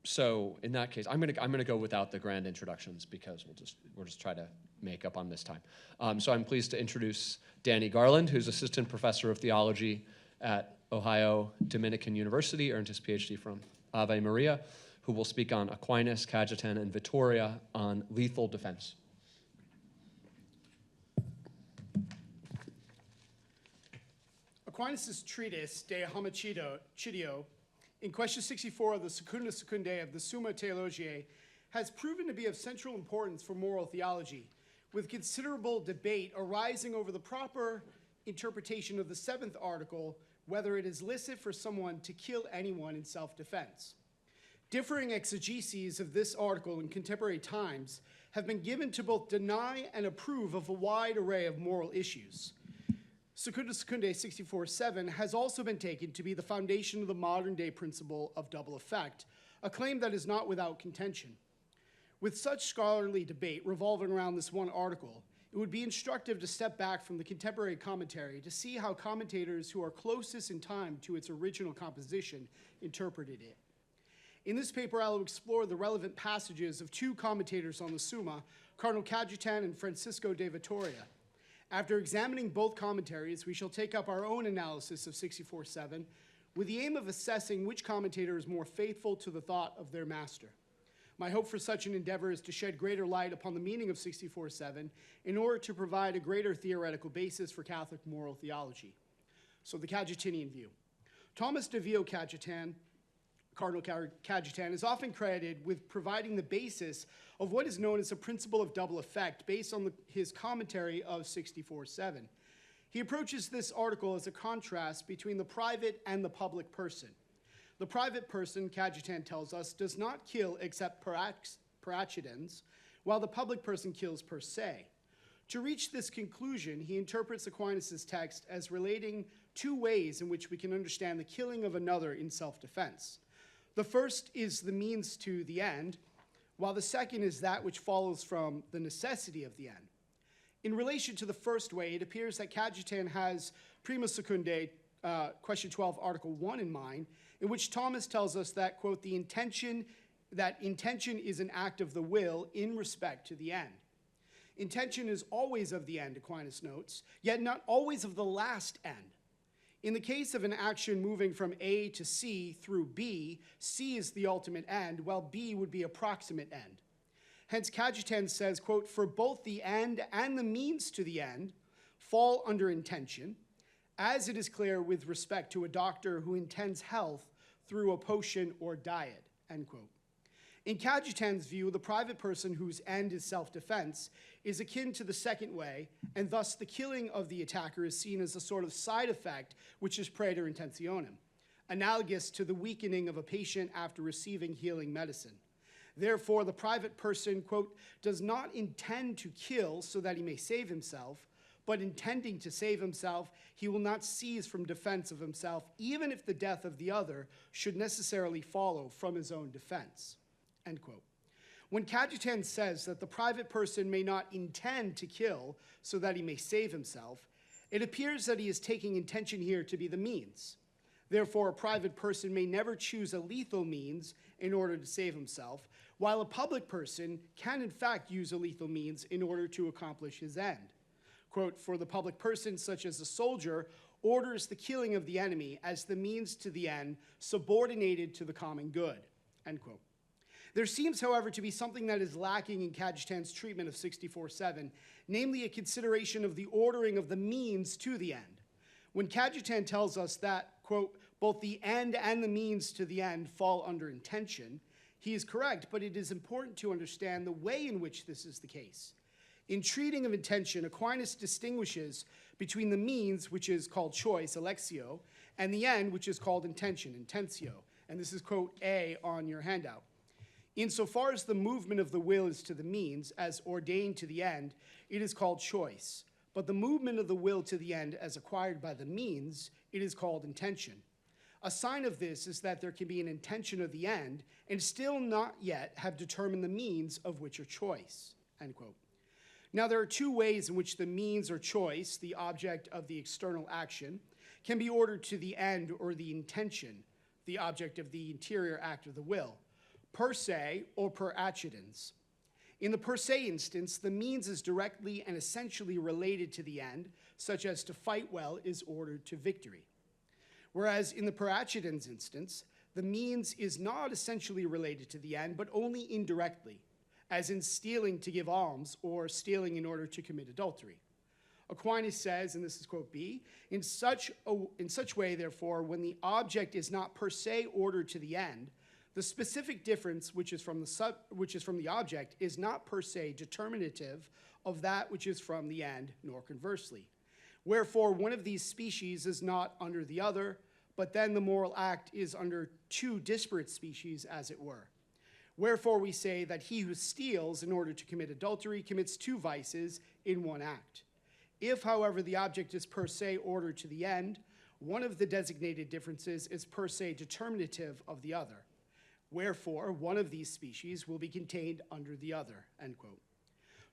So in that case, I'm gonna go without the grand introductions because we'll just try to make up on this time. So I'm pleased to introduce Danny Garland, who's assistant professor of theology at Ohio Dominican University, earned his PhD from Ave Maria, who will speak on Aquinas, Cajetan, and Vitoria on lethal defense. Aquinas' treatise, De Homicidio, in question 64 of the Secunda Secundae of the Summa Theologiae, has proven to be of central importance for moral theology, with considerable debate arising over the proper interpretation of the 7th article, whether it is licit for someone to kill anyone in self-defense. Differing exegeses of this article in contemporary times have been given to both deny and approve of a wide array of moral issues. Secunda Secundae 64:7 has also been taken to be the foundation of the modern-day principle of double effect, a claim that is not without contention. With such scholarly debate revolving around this one article, it would be instructive to step back from the contemporary commentary to see how commentators who are closest in time to its original composition interpreted it. In this paper, I will explore the relevant passages of 2 commentators on the Summa, Cardinal Cajetan and Francisco de Vitoria. After examining both commentaries, we shall take up our own analysis of 64:7 with the aim of assessing which commentator is more faithful to the thought of their master. My hope for such an endeavor is to shed greater light upon the meaning of 64:7 in order to provide a greater theoretical basis for Catholic moral theology. So the Cajetanian view. Thomas de Vio Cajetan, Cardinal Cajetan, is often credited with providing the basis of what is known as a principle of double effect based on his commentary of 64:7. He approaches this article as a contrast between the private and the public person. The private person, Cajetan tells us, does not kill except per accidens, while the public person kills per se. To reach this conclusion, he interprets Aquinas' text as relating 2 ways in which we can understand the killing of another in self-defense. The first is the means to the end, while the second is that which follows from the necessity of the end. In relation to the first way, it appears that Cajetan has Prima Secundae, question 12, article 1 in mind, in which Thomas tells us that, quote, intention is an act of the will in respect to the end. Intention is always of the end, Aquinas notes, yet not always of the last end. In the case of an action moving from A to C through B, C is the ultimate end, while B would be a proximate end. Hence, Cajetan says, quote, for both the end and the means to the end fall under intention, as it is clear with respect to a doctor who intends health through a potion or diet, end quote. In Cajetan's view, the private person whose end is self-defense is akin to the second way, and thus the killing of the attacker is seen as a sort of side effect, which is praeter intentionem, analogous to the weakening of a patient after receiving healing medicine. Therefore, the private person, quote, does not intend to kill so that he may save himself, but intending to save himself, he will not cease from defense of himself, even if the death of the other should necessarily follow from his own defense. End quote. When Cajetan says that the private person may not intend to kill so that he may save himself, it appears that he is taking intention here to be the means. Therefore, a private person may never choose a lethal means in order to save himself, while a public person can in fact use a lethal means in order to accomplish his end. Quote, for the public person, such as a soldier, orders the killing of the enemy as the means to the end subordinated to the common good, end quote. There seems, however, to be something that is lacking in Cajetan's treatment of 64:7, namely a consideration of the ordering of the means to the end. When Cajetan tells us that, quote, both the end and the means to the end fall under intention, he is correct, but it is important to understand the way in which this is the case. In treating of intention, Aquinas distinguishes between the means, which is called choice, electio, and the end, which is called intention, intentio. And this is quote A on your handout. Insofar as the movement of the will is to the means, as ordained to the end, it is called choice. But the movement of the will to the end, as acquired by the means, it is called intention. A sign of this is that there can be an intention of the end and still not yet have determined the means of which are choice, end quote. Now, there are 2 ways in which the means or choice, the object of the external action, can be ordered to the end or the intention. the object of the interior act of the will, per se or per accidens. In the per se instance, the means is directly and essentially related to the end, such as to fight well is ordered to victory. Whereas in the per accidens instance, the means is not essentially related to the end, but only indirectly, as in stealing to give alms or stealing in order to commit adultery. Aquinas says, and this is quote B, in such way, therefore, when the object is not per se ordered to the end, the specific difference which is from the object is not per se determinative of that which is from the end, nor conversely. Wherefore, one of these species is not under the other, but then the moral act is under two disparate species, as it were. Wherefore we say that he who steals in order to commit adultery commits two vices in one act. If, however, the object is per se ordered to the end, one of the designated differences is per se determinative of the other. Wherefore, one of these species will be contained under the other, end quote.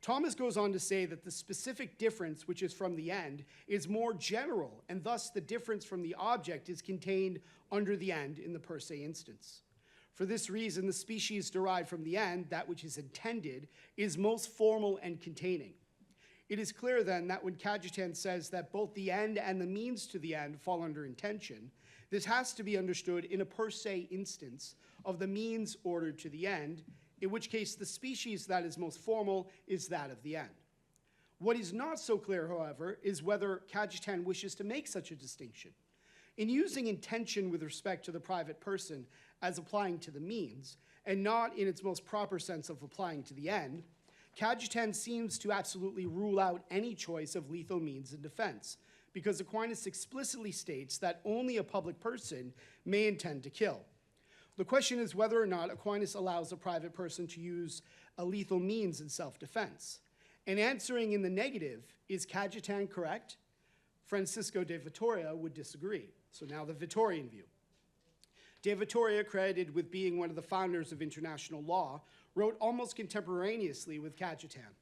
Thomas goes on to say that the specific difference which is from the end is more general, and thus the difference from the object is contained under the end in the per se instance. For this reason, the species derived from the end, that which is intended, is most formal and containing. It is clear then that when Cajetan says that both the end and the means to the end fall under intention, this has to be understood in a per se instance of the means ordered to the end, in which case the species that is most formal is that of the end. What is not so clear, however, is whether Cajetan wishes to make such a distinction. In using intention with respect to the private person as applying to the means, and not in its most proper sense of applying to the end, Cajetan seems to absolutely rule out any choice of lethal means in defense, because Aquinas explicitly states that only a public person may intend to kill. The question is whether or not Aquinas allows a private person to use a lethal means in self-defense. And answering in the negative, is Cajetan correct? Francisco de Vitoria would disagree. So now the Vitorian view. De Vitoria, credited with being one of the founders of international law, wrote almost contemporaneously with Cajetan.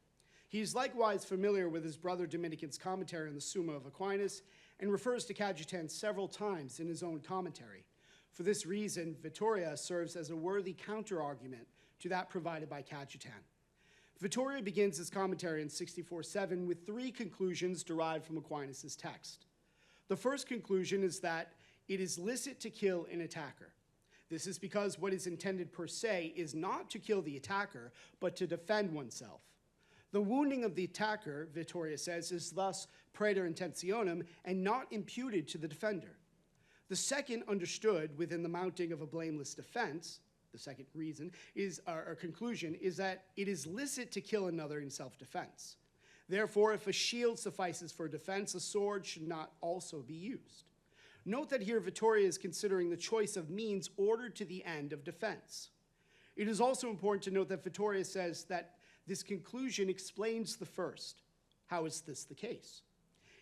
He is likewise familiar with his brother Dominican's commentary on the Summa of Aquinas and refers to Cajetan several times in his own commentary. For this reason, Vitoria serves as a worthy counter-argument to that provided by Cajetan. Vitoria begins his commentary in 64:7 with three conclusions derived from Aquinas' text. The first conclusion is that it is licit to kill an attacker. This is because what is intended per se is not to kill the attacker, but to defend oneself. The wounding of the attacker, Vitoria says, is thus praeter intentionem and not imputed to the defender. The second understood within the mounting of a blameless defense, the second reason, or conclusion, is that it is licit to kill another in self-defense. Therefore, if a shield suffices for defense, a sword should not also be used. Note that here Vitoria is considering the choice of means ordered to the end of defense. It is also important to note that Vitoria says that this conclusion explains the first. How is this the case?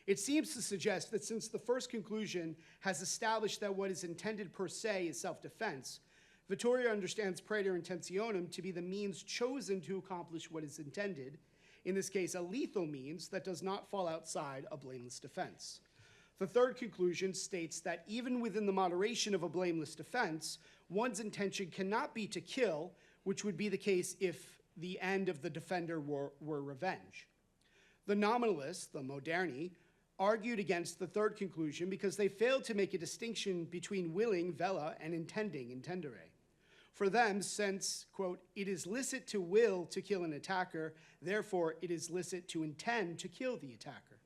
It seems to suggest that since the first conclusion has established that what is intended per se is self-defense, Vitoria understands praeter intentionem to be the means chosen to accomplish what is intended, in this case a lethal means that does not fall outside a blameless defense. The third conclusion states that even within the moderation of a blameless defense, one's intention cannot be to kill, which would be the case if the end of the defender were revenge. The nominalists, the moderni, argued against the third conclusion because they failed to make a distinction between willing, vella, and intending, intendere. For them, since, quote, it is licit to will to kill an attacker, therefore it is licit to intend to kill the attacker.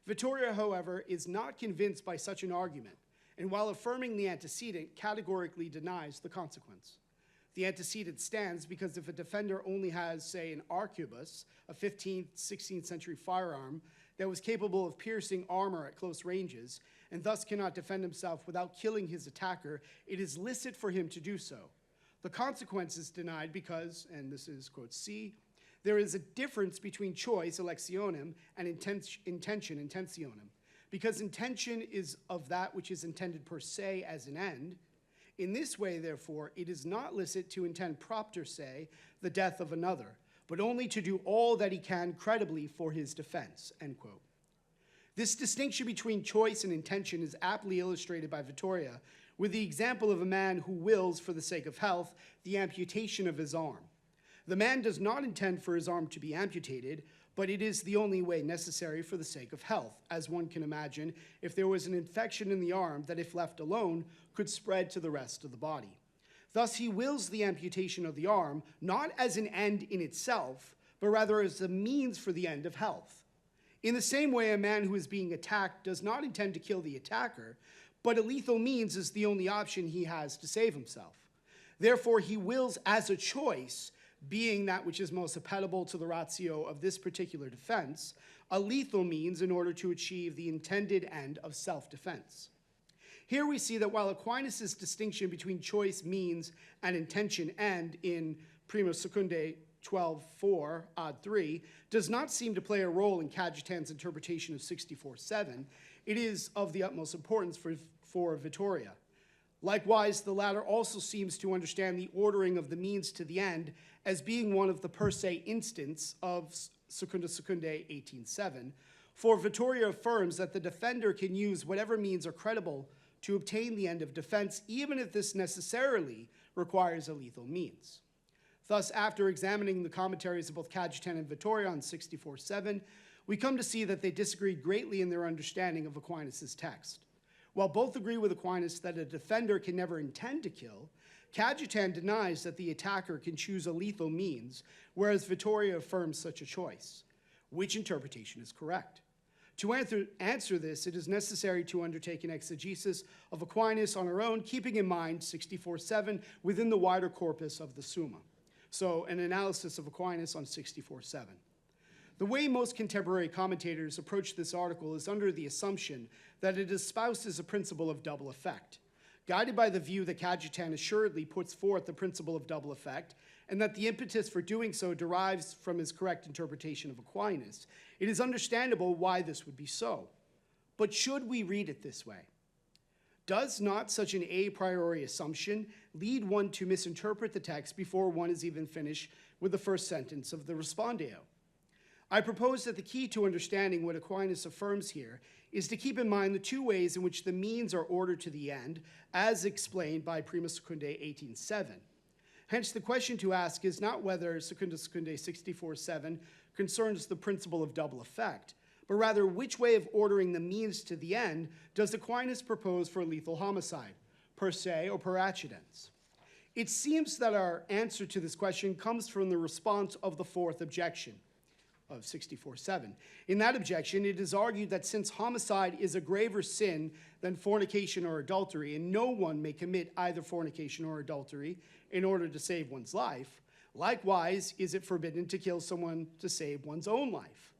Vitoria, however, is not convinced by such an argument, and while affirming the antecedent, categorically denies the consequence. The antecedent stands because if a defender only has, say, an arquebus, a 15th, 16th century firearm, that was capable of piercing armor at close ranges, and thus cannot defend himself without killing his attacker, it is licit for him to do so. The consequence is denied because, and this is, quote, C, there is a difference between choice, electionem, and intention, intentionem. Because intention is of that which is intended per se as an end, in this way, therefore, it is not licit to intend propter se, the death of another, but only to do all that he can credibly for his defense, end quote. This distinction between choice and intention is aptly illustrated by Vitoria with the example of a man who wills, for the sake of health, the amputation of his arm. The man does not intend for his arm to be amputated, but it is the only way necessary for the sake of health, as one can imagine if there was an infection in the arm that, if left alone, could spread to the rest of the body. Thus, he wills the amputation of the arm, not as an end in itself, but rather as a means for the end of health. In the same way, a man who is being attacked does not intend to kill the attacker, but a lethal means is the only option he has to save himself. Therefore, he wills as a choice, being that which is most applicable to the ratio of this particular defense, a lethal means in order to achieve the intended end of self-defense. Here we see that while Aquinas' distinction between choice, means, and intention end in Prima Secundae 12:4, odd 3, does not seem to play a role in Cajetan's interpretation of 64:7, it is of the utmost importance for Vitoria. Likewise, the latter also seems to understand the ordering of the means to the end as being one of the per se instants of Secunda Secundae 18:7, for Vitoria affirms that the defender can use whatever means are credible to obtain the end of defense, even if this necessarily requires a lethal means. Thus, after examining the commentaries of both Cajetan and Vitoria on 64:7, we come to see that they disagreed greatly in their understanding of Aquinas' text. While both agree with Aquinas that a defender can never intend to kill, Cajetan denies that the attacker can choose a lethal means, whereas Vitoria affirms such a choice. Which interpretation is correct? To answer this, it is necessary to undertake an exegesis of Aquinas on our own, keeping in mind 64:7 within the wider corpus of the Summa. So, an analysis of Aquinas on 64:7. The way most contemporary commentators approach this article is under the assumption that it espouses a principle of double effect. Guided by the view that Cajetan assuredly puts forth the principle of double effect, and that the impetus for doing so derives from his correct interpretation of Aquinas, it is understandable why this would be so. But should we read it this way? Does not such an a priori assumption lead one to misinterpret the text before one is even finished with the first sentence of the Respondeo? I propose that the key to understanding what Aquinas affirms here is to keep in mind the two ways in which the means are ordered to the end, as explained by Prima Secundae 18:7. Hence, the question to ask is not whether Secunda Secundae 64:7 concerns the principle of double effect, but rather which way of ordering the means to the end does Aquinas propose for lethal homicide, per se or per accidens? It seems that our answer to this question comes from the response of the fourth objection of 64:7. In that objection, it is argued that since homicide is a graver sin than fornication or adultery, and no one may commit either fornication or adultery in order to save one's life, likewise is it forbidden to kill someone to save one's own life.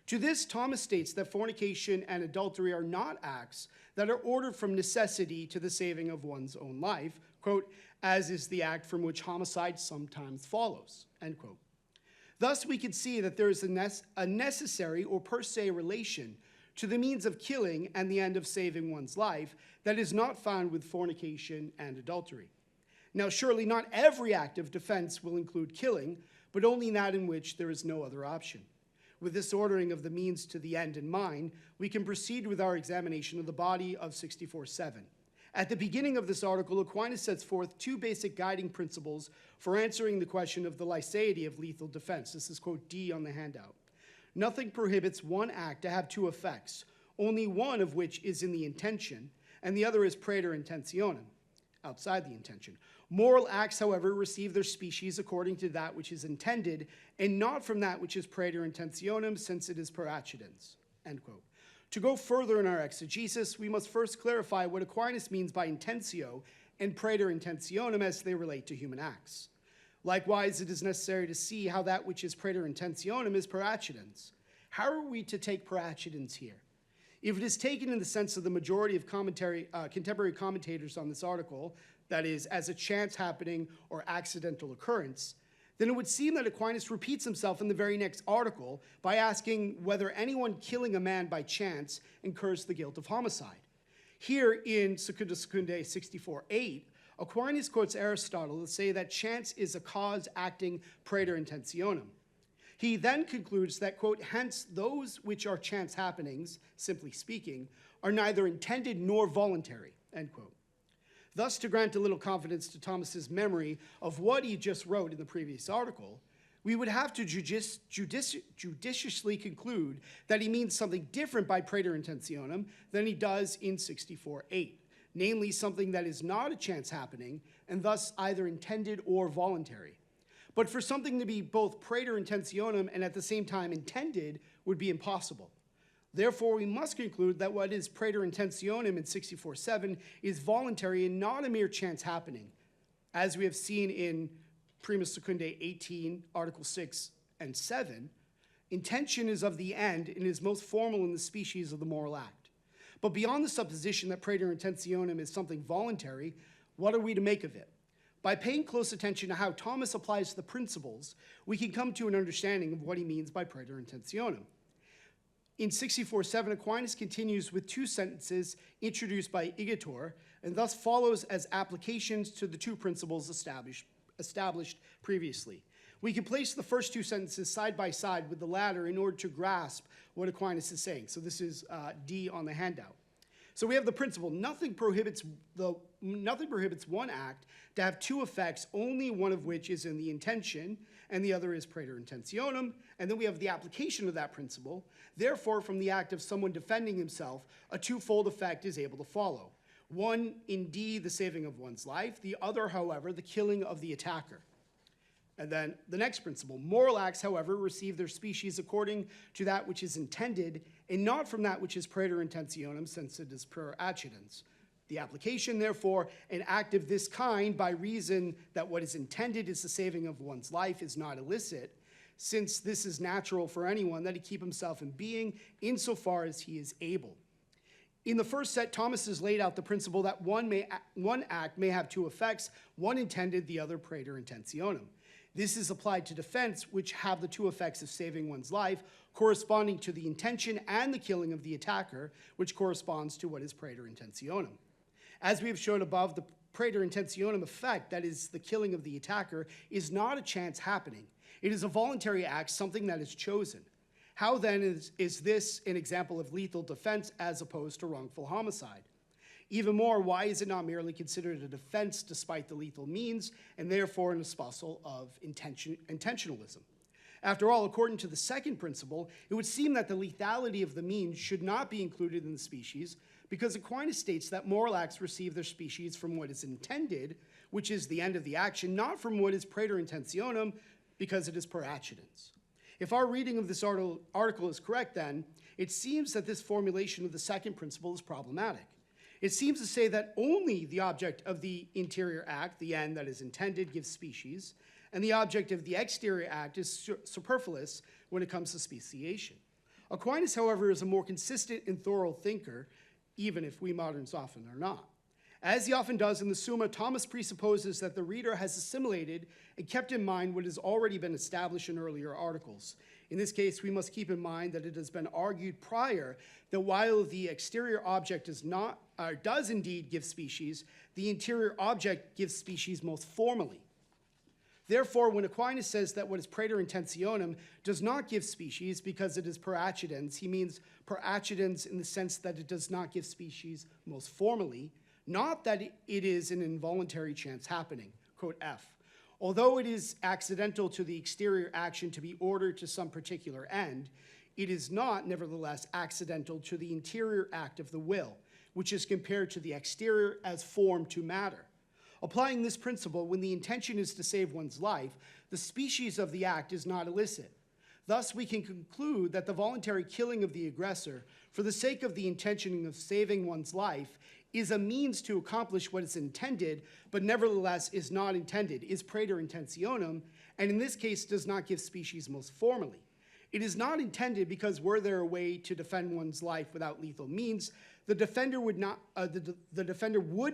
To this, Thomas states that fornication and adultery are not acts that are ordered from necessity to the saving of one's own life, quote, as is the act from which homicide sometimes follows, end quote. Thus, we can see that there is a necessary or per se relation to the means of killing and the end of saving one's life that is not found with fornication and adultery. Now, surely not every act of defense will include killing, but only that in which there is no other option. With this ordering of the means to the end in mind, we can proceed with our examination of the body of 64:7. At the beginning of this article, Aquinas sets forth two basic guiding principles for answering the question of the liceity of lethal defense. This is quote D on the handout. Nothing prohibits one act to have two effects, only one of which is in the intention, and the other is praeter intentionem, outside the intention. Moral acts, however, receive their species according to that which is intended, and not from that which is praeter intentionem, since it is per accidens, end quote. To go further in our exegesis, we must first clarify what Aquinas means by intentio and praeter intentionem as they relate to human acts. Likewise, it is necessary to see how that which is praeter intentionem is per accidens. How are we to take per accidens here? If it is taken in the sense of the majority of contemporary commentators on this article, that is, as a chance happening or accidental occurrence, then it would seem that Aquinas repeats himself in the very next article by asking whether anyone killing a man by chance incurs the guilt of homicide. Here in Secunda Secundae 64:8, Aquinas quotes Aristotle to say that chance is a cause acting praeter intentionem. He then concludes that, quote, hence those which are chance happenings, simply speaking, are neither intended nor voluntary, end quote. Thus, to grant a little confidence to Thomas's memory of what he just wrote in the previous article, we would have to judiciously conclude that he means something different by praeter intentionem than he does in 64.8, namely something that is not a chance happening and thus either intended or voluntary. But for something to be both praeter intentionem and at the same time intended would be impossible. Therefore, we must conclude that what is praeter intentionem in 64.7 is voluntary and not a mere chance happening, as we have seen in Primus Secundae 18, Article 6 and 7. Intention is of the end and is most formal in the species of the moral act. But beyond the supposition that praeter intentionem is something voluntary, what are we to make of it? By paying close attention to how Thomas applies the principles, we can come to an understanding of what he means by praeter intentionem. In 64.7, Aquinas continues with two sentences introduced by Igator, and thus follows as applications to the two principles established previously. We can place the first two sentences side by side with the latter in order to grasp what Aquinas is saying. So this is D on the handout. So we have the principle, nothing prohibits one act to have two effects, only one of which is in the intention, and the other is praeter intentionem. And then we have the application of that principle. Therefore, from the act of someone defending himself, a twofold effect is able to follow. One, indeed, the saving of one's life. The other, however, the killing of the attacker. And then the next principle, moral acts, however, receive their species according to that which is intended, and not from that which is praeter intentionem, since it is per accidens. The application, therefore, an act of this kind, by reason that what is intended is the saving of one's life, is not illicit, since this is natural for anyone that he keep himself in being insofar as he is able. In the first set, Thomas has laid out the principle that one act may have two effects, one intended, the other praeter intentionem. This is applied to defense, which have the two effects of saving one's life, corresponding to the intention and the killing of the attacker, which corresponds to what is praeter intentionem. As we have shown above, the praeter intentionem effect, that is the killing of the attacker, is not a chance happening. It is a voluntary act, something that is chosen. How then is this an example of lethal defense as opposed to wrongful homicide? Even more, why is it not merely considered a defense despite the lethal means, and therefore an espousal of intentionalism? After all, according to the second principle, it would seem that the lethality of the means should not be included in the species, because Aquinas states that moral acts receive their species from what is intended, which is the end of the action, not from what is praeter intentionem, because it is per accidens. If our reading of this article is correct, then, it seems that this formulation of the second principle is problematic. It seems to say that only the object of the interior act, the end that is intended, gives species, and the object of the exterior act is superfluous when it comes to speciation. Aquinas, however, is a more consistent and thorough thinker, even if we moderns often are not. As he often does in the Summa, Thomas presupposes that the reader has assimilated and kept in mind what has already been established in earlier articles. In this case, we must keep in mind that it has been argued prior that while the exterior object does indeed give species, the interior object gives species most formally. Therefore, when Aquinas says that what is praeter intentionem does not give species because it is per accidens, he means per accidens in the sense that it does not give species most formally, not that it is an involuntary chance happening, quote F. Although it is accidental to the exterior action to be ordered to some particular end, it is not, nevertheless, accidental to the interior act of the will, which is compared to the exterior as form to matter. Applying this principle, when the intention is to save one's life, the species of the act is not illicit. Thus, we can conclude that the voluntary killing of the aggressor, for the sake of the intention of saving one's life, is a means to accomplish what is intended, but nevertheless is not intended, is praeter intentionem, and in this case does not give species most formally. It is not intended because were there a way to defend one's life without lethal means, the defender would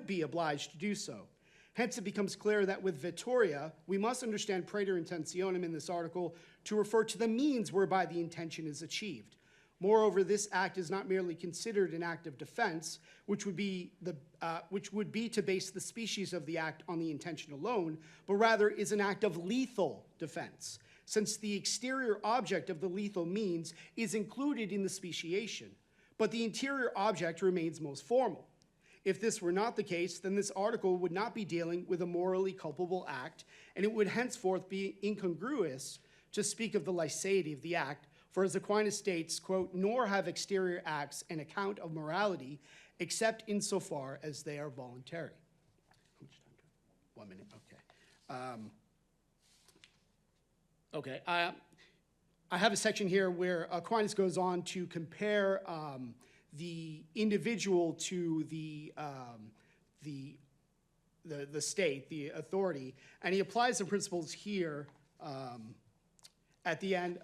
be obliged to do so. Hence, it becomes clear that with Vitoria, we must understand praeter intentionem in this article to refer to the means whereby the intention is achieved. Moreover, this act is not merely considered an act of defense, which would be to base the species of the act on the intention alone, but rather is an act of lethal defense, since the exterior object of the lethal means is included in the speciation, but the interior object remains most formal. If this were not the case, then this article would not be dealing with a morally culpable act, and it would henceforth be incongruous to speak of the liceity of the act, for as Aquinas states, quote, nor have exterior acts an account of morality, except insofar as they are voluntary. How much time do I have? 1 minute, okay. I have a section here where Aquinas goes on to compare the individual to the state, the authority, and he applies the principles here at the end.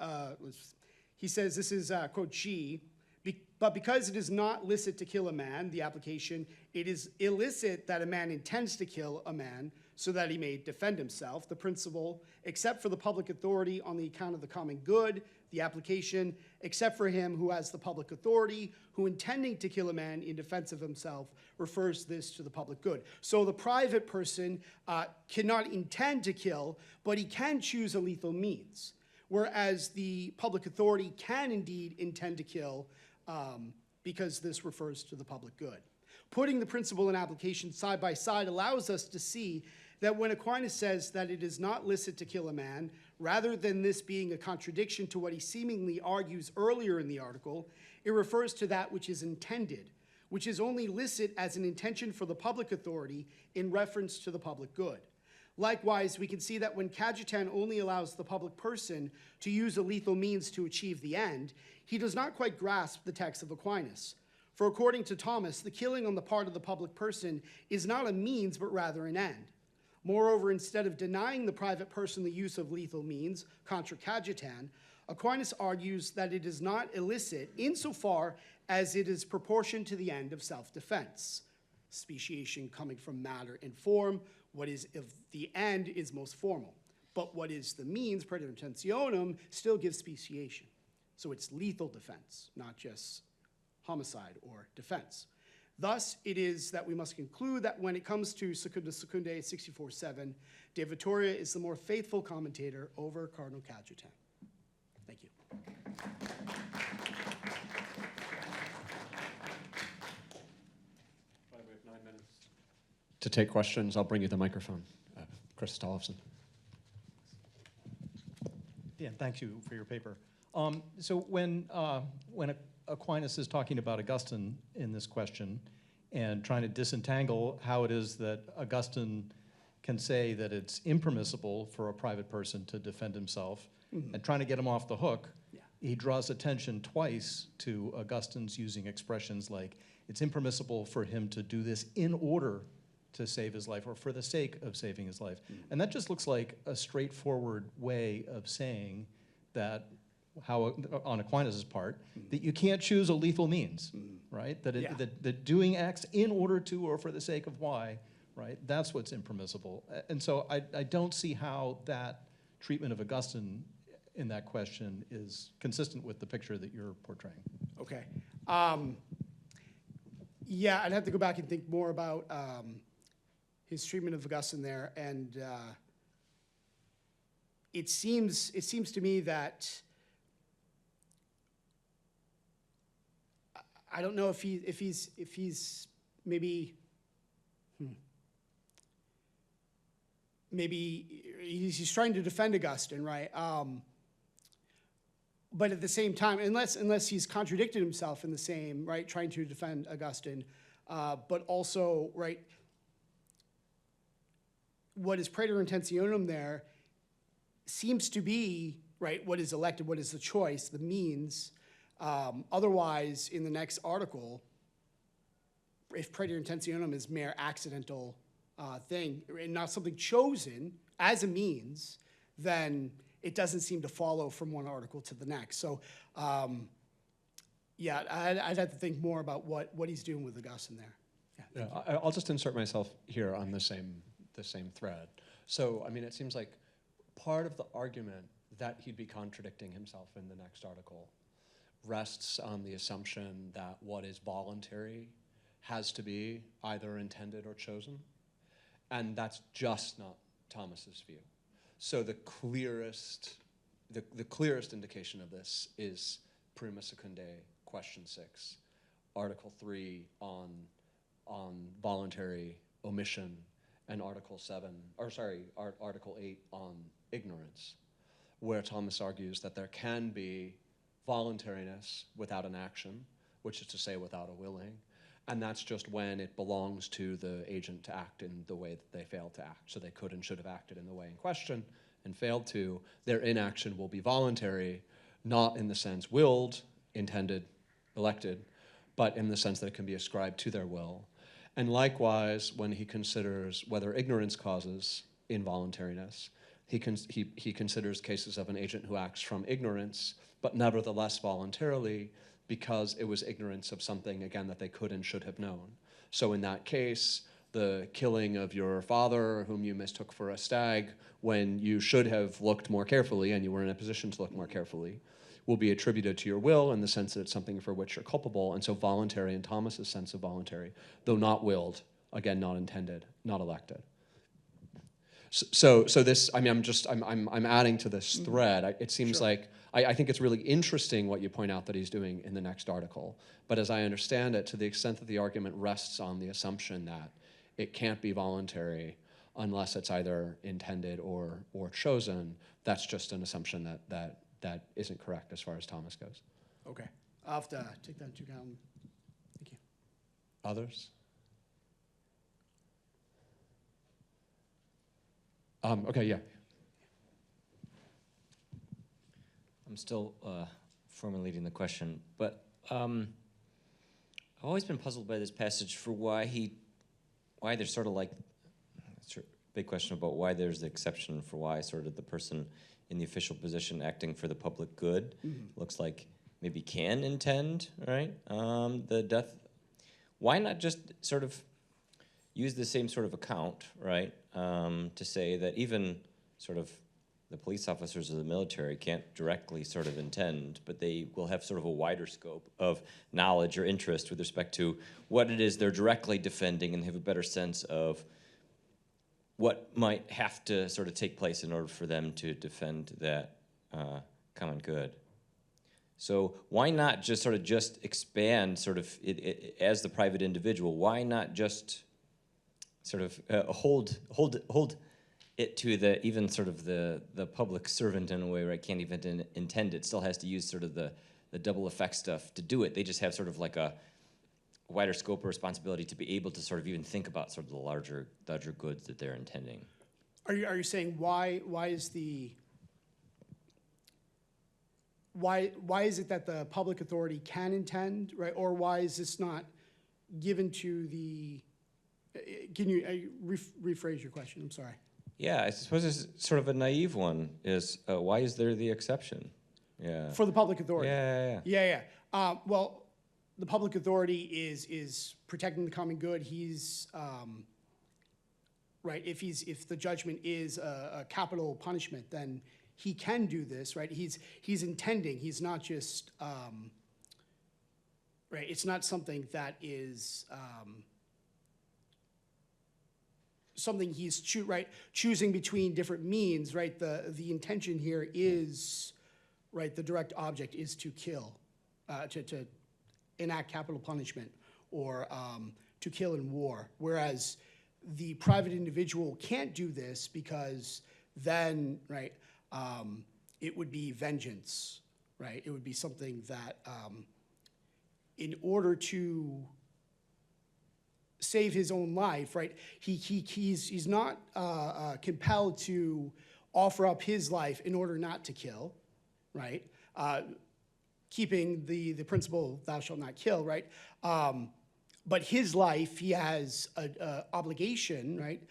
He says, this is, quote, G, but because it is not licit to kill a man, the application, it is illicit that a man intends to kill a man so that he may defend himself. The principle, except for the public authority on the account of the common good, the application, except for him who has the public authority, who intending to kill a man in defense of himself, refers this to the public good. So the private person cannot intend to kill, but he can choose a lethal means, whereas the public authority can indeed intend to kill because this refers to the public good. Putting the principle and application side by side allows us to see that when Aquinas says that it is not licit to kill a man, rather than this being a contradiction to what he seemingly argues earlier in the article, it refers to that which is intended, which is only licit as an intention for the public authority in reference to the public good. Likewise, we can see that when Cajetan only allows the public person to use a lethal means to achieve the end, he does not quite grasp the text of Aquinas. For according to Thomas, the killing on the part of the public person is not a means, but rather an end. Moreover, instead of denying the private person the use of lethal means, contra Cajetan, Aquinas argues that it is not illicit insofar as it is proportioned to the end of self-defense. Speciation coming from matter and form, what is if the end is most formal. But what is the means, praeter-intentionem, still gives speciation. So it's lethal defense, not just homicide or defense. Thus, it is that we must conclude that when it comes to Secunda Secundae 64:7, de Vitoria is the more faithful commentator over Cardinal Cajetan. Thank you. We have 9 minutes to take questions. I'll bring you the microphone. Chris Tollefson. Yeah, thank you for your paper. So when Aquinas is talking about Augustine in this question and trying to disentangle how it is that Augustine can say that it's impermissible for a private person to defend himself and trying to get him off the hook, he draws attention twice to Augustine's using expressions like it's impermissible for him to do this in order to save his life or for the sake of saving his life. And that just looks like a straightforward way of saying that how on Aquinas' part, that you can't choose a lethal means, right? That doing X in order to or for the sake of Y, right? That's what's impermissible. And so I don't see how that treatment of Augustine in that question is consistent with the picture that you're portraying. Okay. Yeah, I'd have to go back and think more about his treatment of Augustine there, and it seems to me that I don't know if he's maybe he's trying to defend Augustine, right? But at the same time, unless he's contradicted himself in the same, right, trying to defend Augustine, but also, right, what is praeter-intentionem there seems to be, right, what is elected, what is the choice, the means. Otherwise, in the next article, if praeter-intentionem is mere accidental thing, and not something chosen as a means, then it doesn't seem to follow from one article to the next. So, yeah, I'd have to think more about what he's doing with Augustine there. Yeah, I'll just insert myself here on the same thread. So, I mean, it seems like part of the argument that he'd be contradicting himself in the next article rests on the assumption that what is voluntary has to be either intended or chosen, and that's just not Thomas's view. So the clearest the clearest indication of this is Prima Secundae, question 6, Article 3 on voluntary omission, and Article 8 on ignorance, where Thomas argues that there can be voluntariness without an action, which is to say without a willing, and that's just when it belongs to the agent to act in the way that they failed to act. So they could and should have acted in the way in question and failed to. Their inaction will be voluntary, not in the sense willed, intended, elected, but in the sense that it can be ascribed to their will. And likewise, when he considers whether ignorance causes involuntariness, he considers cases of an agent who acts from ignorance, but nevertheless voluntarily, because it was ignorance of something, again, that they could and should have known. So in that case, the killing of your father, whom you mistook for a stag, when you should have looked more carefully, and you were in a position to look more carefully, will be attributed to your will in the sense that it's something for which you're culpable, and so voluntary in Thomas's sense of voluntary, though not willed, again, not intended, not elected. So this, I mean, I'm adding to this thread. It seems like, I think it's really interesting what you point out that he's doing in the next article, but as I understand it, to the extent that the argument rests on the assumption that it can't be voluntary unless it's either intended or chosen, that's just an assumption that isn't correct as far as Thomas goes. Okay. I'll have to take that into account. Thank you. Others? Okay, yeah. I'm still formulating the question, but I've always been puzzled by this passage for why there's sort of like, it's a big question about why there's the exception for why sort of the person in the official position acting for the public good looks like maybe can intend, right, the death. Why not just sort of use the same sort of account, right, to say that even sort of the police officers of the military can't directly sort of intend, but they will have sort of a wider scope of knowledge or interest with respect to what it is they're directly defending and have a better sense of what might have to sort of take place in order for them to defend that common good. So why not just sort of expand sort of it as the private individual? Why not just sort of hold it to the even sort of the public servant in a way where I can't even intend it, still has to use sort of the double effect stuff to do it. They just have sort of like a wider scope of responsibility to be able to sort of even think about sort of the larger goods that they're intending. Are you saying why is it that the public authority can intend, right? Or why is this not given to the? Can you rephrase your question? I'm sorry. Yeah, I suppose it's sort of a naive one. Is why is there the exception? Yeah. For the public authority. Yeah. Well, the public authority is protecting the common good. He's right. If the judgment is a capital punishment, then he can do this, right? He's intending. He's not just right. It's not something that is something he's choosing between different means, right? The intention here is right. The direct object is to kill, to enact capital punishment, or to kill in war. Whereas the private individual can't do this because then, right, it would be vengeance, right? It would be something that, in order to save his own life, right, he's not compelled to offer up his life in order not to kill, right? Keeping the principle, thou shalt not kill, right? But his life, he has an obligation, right,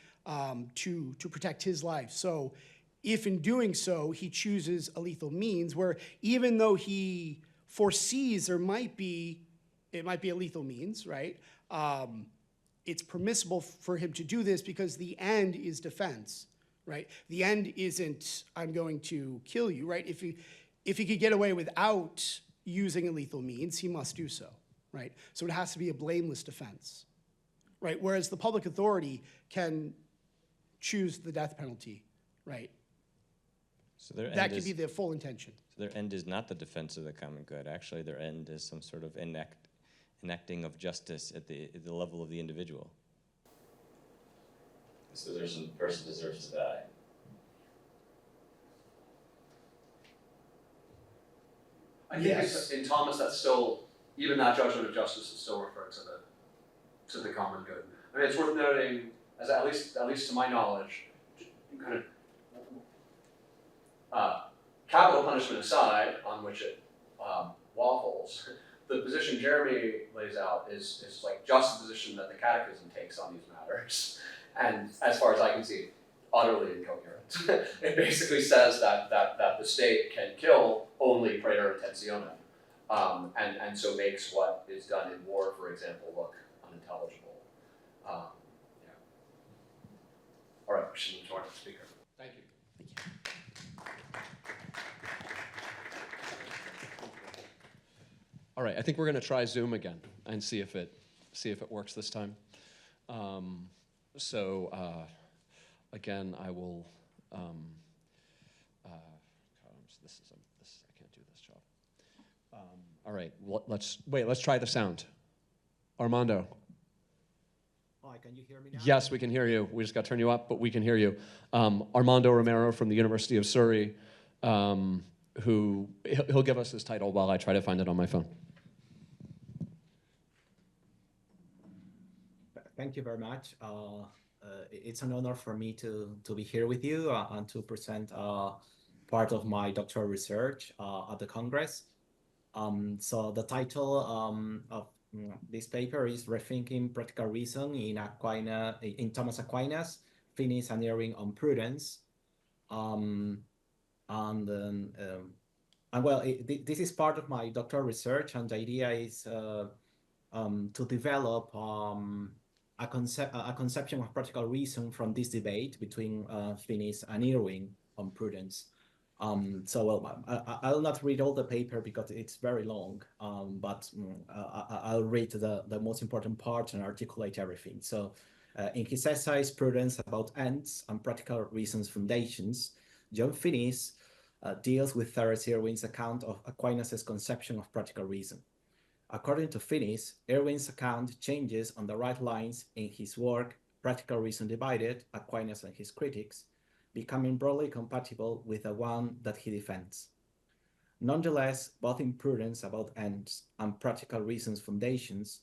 to protect his life. So if in doing so, he chooses a lethal means where even though he foresees it might be a lethal means, right? It's permissible for him to do this because the end is defense, right? The end isn't, I'm going to kill you, right? If he could get away without using a lethal means, he must do so, right? So it has to be a blameless defense, right? Whereas the public authority can choose the death penalty, right? So their that end could is, be the full intention. so their end is not the defense of the common good. Actually, their end is some sort of enacting of justice at the level of the individual. So there's a person deserves to die. I think it's, in Thomas, that's still, even that judgment of justice is still referred to the common good. I mean, it's worth noting, as at least to my knowledge, kind of capital punishment aside, on which it waffles, the position Jeremy lays out is like just the position that the Catechism takes on these matters, and as far as I can see, utterly incoherent. It basically says that the state can kill only praeter intentionem, and so makes what is done in war, for example, look unintelligible. Yeah. All right, we should move to our next speaker. Thank you. All right, I think we're going to try Zoom again and see if it works this time. Again, I will. I can't do this job. All right, let's try the sound. Armando. Hi, can you hear me now? Yes, we can hear you. We just got to turn you up, but we can hear you. Armando Romero from the University of Surrey, who he'll give us his title while I try to find it on my phone. Thank you very much. It's an honor for me to be here with you and to present part of my doctoral research at the Congress. So the title of this paper is Rethinking Practical Reason in Thomas Aquinas, Finnis, and Irwin on Prudence. This is part of my doctoral research, and the idea is to develop a conception of practical reason from this debate between Finnis and Irwin on Prudence. I'll not read all the paper because it's very long, but I'll read the most important part and articulate everything. So in his essays, Prudence about ends and practical reasons foundations, John Finnis deals with There's Irwin's account of Aquinas' conception of practical reason. According to Finnis, Irwin's account changes on the right lines in his work, Practical Reason Divided, Aquinas and His Critics, becoming broadly compatible with the one that he defends. Nonetheless, both in Prudence about ends and Practical Reason's foundations,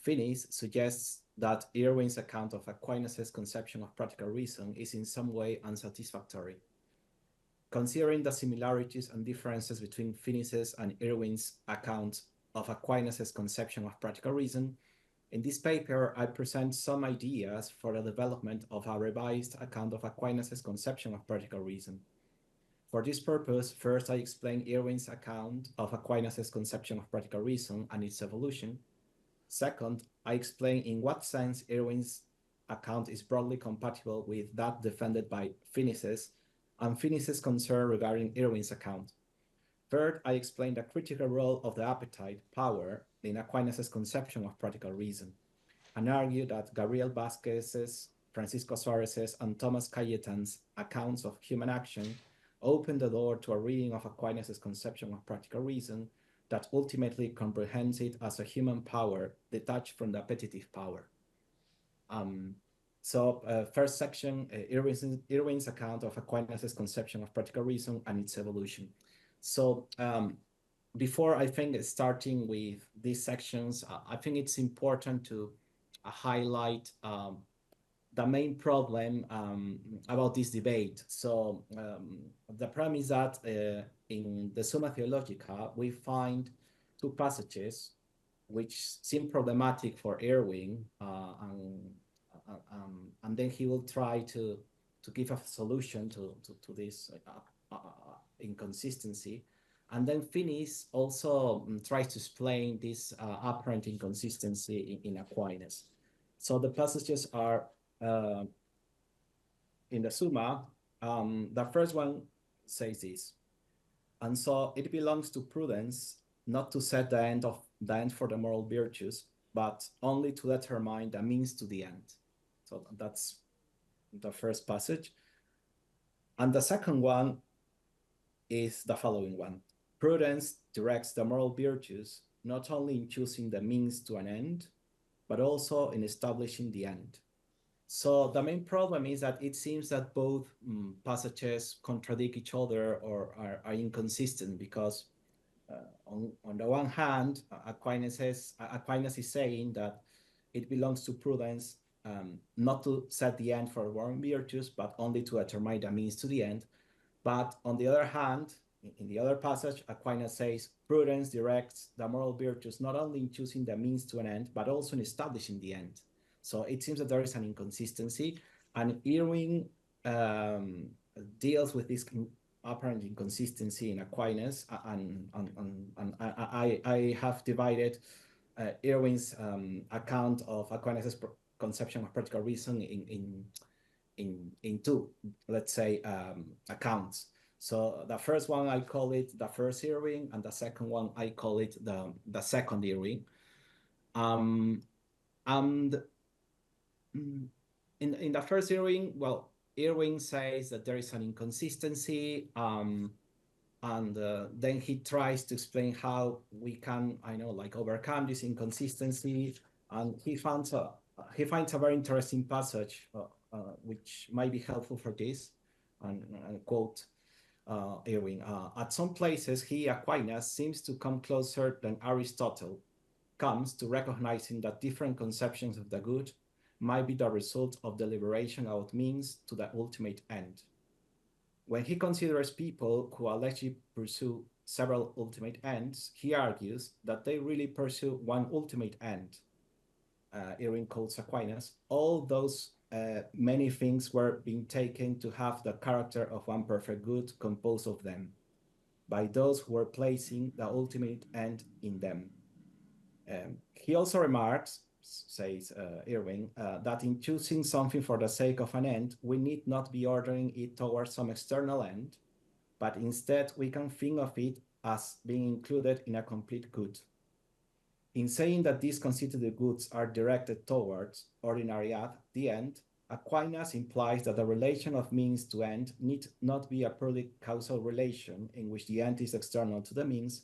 Finnis suggests that Irwin's account of Aquinas' conception of practical reason is in some way unsatisfactory. Considering the similarities and differences between Finnis's and Irwin's account of Aquinas' conception of practical reason, in this paper, I present some ideas for the development of a revised account of Aquinas' conception of practical reason. For this purpose, first I explain Irwin's account of Aquinas' conception of practical reason and its evolution. Second, I explain in what sense Irwin's account is broadly compatible with that defended by Finnis's and Finnis's concern regarding Irwin's account. Third, I explain the critical role of the appetite, power, in Aquinas' conception of practical reason, and argue that Gabriel Vázquez's, Francisco Suárez's, and Thomas Cajetan's accounts of human action open the door to a reading of Aquinas' conception of practical reason that ultimately comprehends it as a human power detached from the appetitive power. First section, Irwin's account of Aquinas' conception of practical reason and its evolution. So before I think starting with these sections, I think it's important to highlight the main problem about this debate. So the problem is that in the Summa Theologica, we find two passages which seem problematic for Irwin, and then he will try to give a solution to this inconsistency. And then Finnis also tries to explain this apparent inconsistency in Aquinas. So the passages are in the Summa. The first one says this: and so it belongs to prudence not to set the end for the moral virtues, but only to determine the means to the end. So that's the first passage. And the second one is the following one. Prudence directs the moral virtues not only in choosing the means to an end, but also in establishing the end. So the main problem is that it seems that both passages contradict each other or are inconsistent, because on the one hand, Aquinas is saying that it belongs to prudence not to set the end for moral virtues, but only to determine the means to the end. But on the other hand, in the other passage, Aquinas says prudence directs the moral virtues not only in choosing the means to an end, but also in establishing the end. So it seems that there is an inconsistency, and Irwin deals with this apparent inconsistency in Aquinas, and I have divided Irwin's account of Aquinas' conception of practical reason in two, let's say, accounts. So the first one, I call it the first Irwin, and the second one, I call it the second Irwin. And in the first Irwin, well, Irwin says that there is an inconsistency, and then he tries to explain how we can, overcome this inconsistency. And he finds a very interesting passage, which might be helpful for this, and quote Irwin. At some places, Aquinas, seems to come closer than Aristotle comes to recognizing that different conceptions of the good might be the result of deliberation about means to the ultimate end. When he considers people who allegedly pursue several ultimate ends, he argues that they really pursue one ultimate end. Irwin quotes Aquinas, all those many things were being taken to have the character of one perfect good composed of them, by those who were placing the ultimate end in them. He also remarks, says Irwin, that in choosing something for the sake of an end, we need not be ordering it towards some external end, but instead we can think of it as being included in a complete good. In saying that these constituted goods are directed towards, ordinary at, the end, Aquinas implies that the relation of means to end need not be a purely causal relation in which the end is external to the means,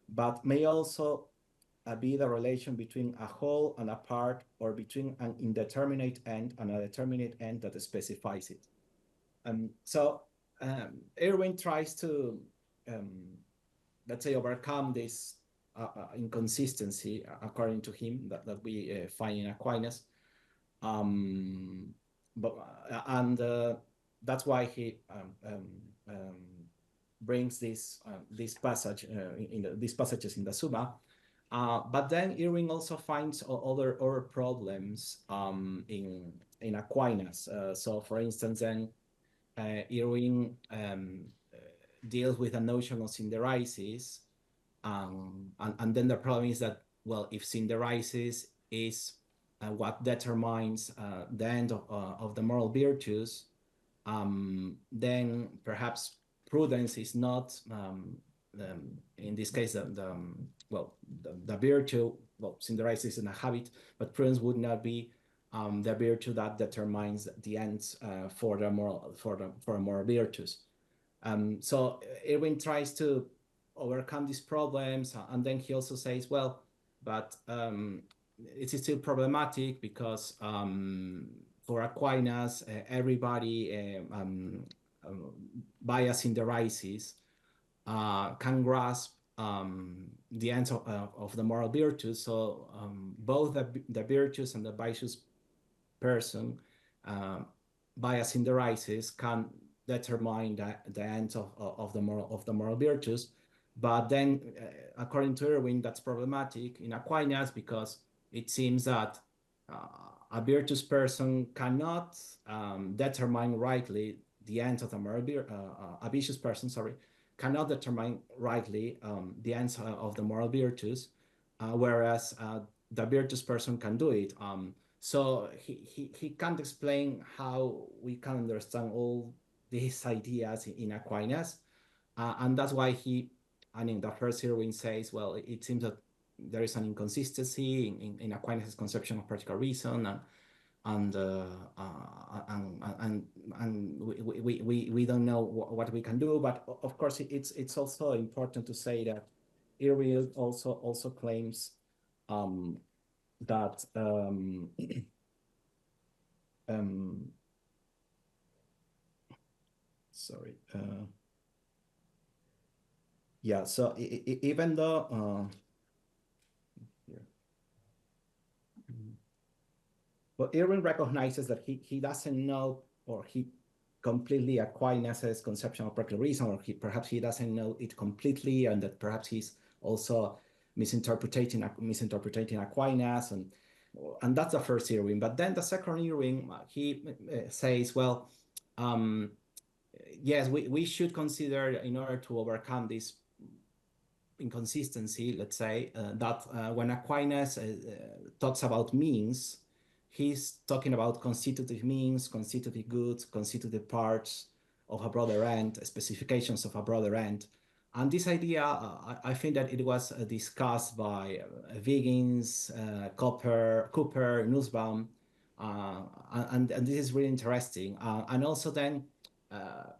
but may also be the relation between a whole and a part, or between an indeterminate end and a determinate end that specifies it. So Irwin tries to, let's say, overcome this inconsistency, according to him, that we find in Aquinas. That's why he brings this passage these passages in the Summa. But then Irwin also finds other problems in Aquinas. So, for instance, then Irwin deals with the notion of synderesis, and then the problem is that, well, if synderesis is what determines the end of the moral virtues, then perhaps prudence is not, in this case, the virtue. Well, synderesis is a habit, but prudence would not be the virtue that determines the ends for moral virtues. So Irwin tries to overcome these problems, and then he also says, well, but it is still problematic because for Aquinas, everybody via synderesis can grasp the ends of the moral virtues. So both the virtues and the vicious person via synderesis can determine the ends of the moral virtues. But then, according to Irwin, that's problematic in Aquinas, because it seems that a virtuous person cannot determine rightly the end of the moral a vicious person, cannot determine rightly the ends of the moral virtues, whereas the virtuous person can do it. So he can't explain how we can understand all these ideas in Aquinas, and that's why the first Irwin says, well, it seems that there is an inconsistency in Aquinas' conception of practical reason, and we don't know what we can do. But of course, it's also important to say that Irwin also claims that sorry. Yeah, so even though but Irwin recognizes that he doesn't know, or he completely Aquinas' conception of practical reason, or perhaps he doesn't know it completely, and that perhaps he's also misinterpreting Aquinas, and that's the first Irwin. But then the second Irwin, he says, well, yes, we should consider, in order to overcome this inconsistency, let's say, that when Aquinas talks about means, he's talking about constitutive means, constitutive goods, constitutive parts of a broader end, specifications of a broader end. And this idea, I think that it was discussed by Wiggins, Cooper, Nussbaum, and this is really interesting. And also then,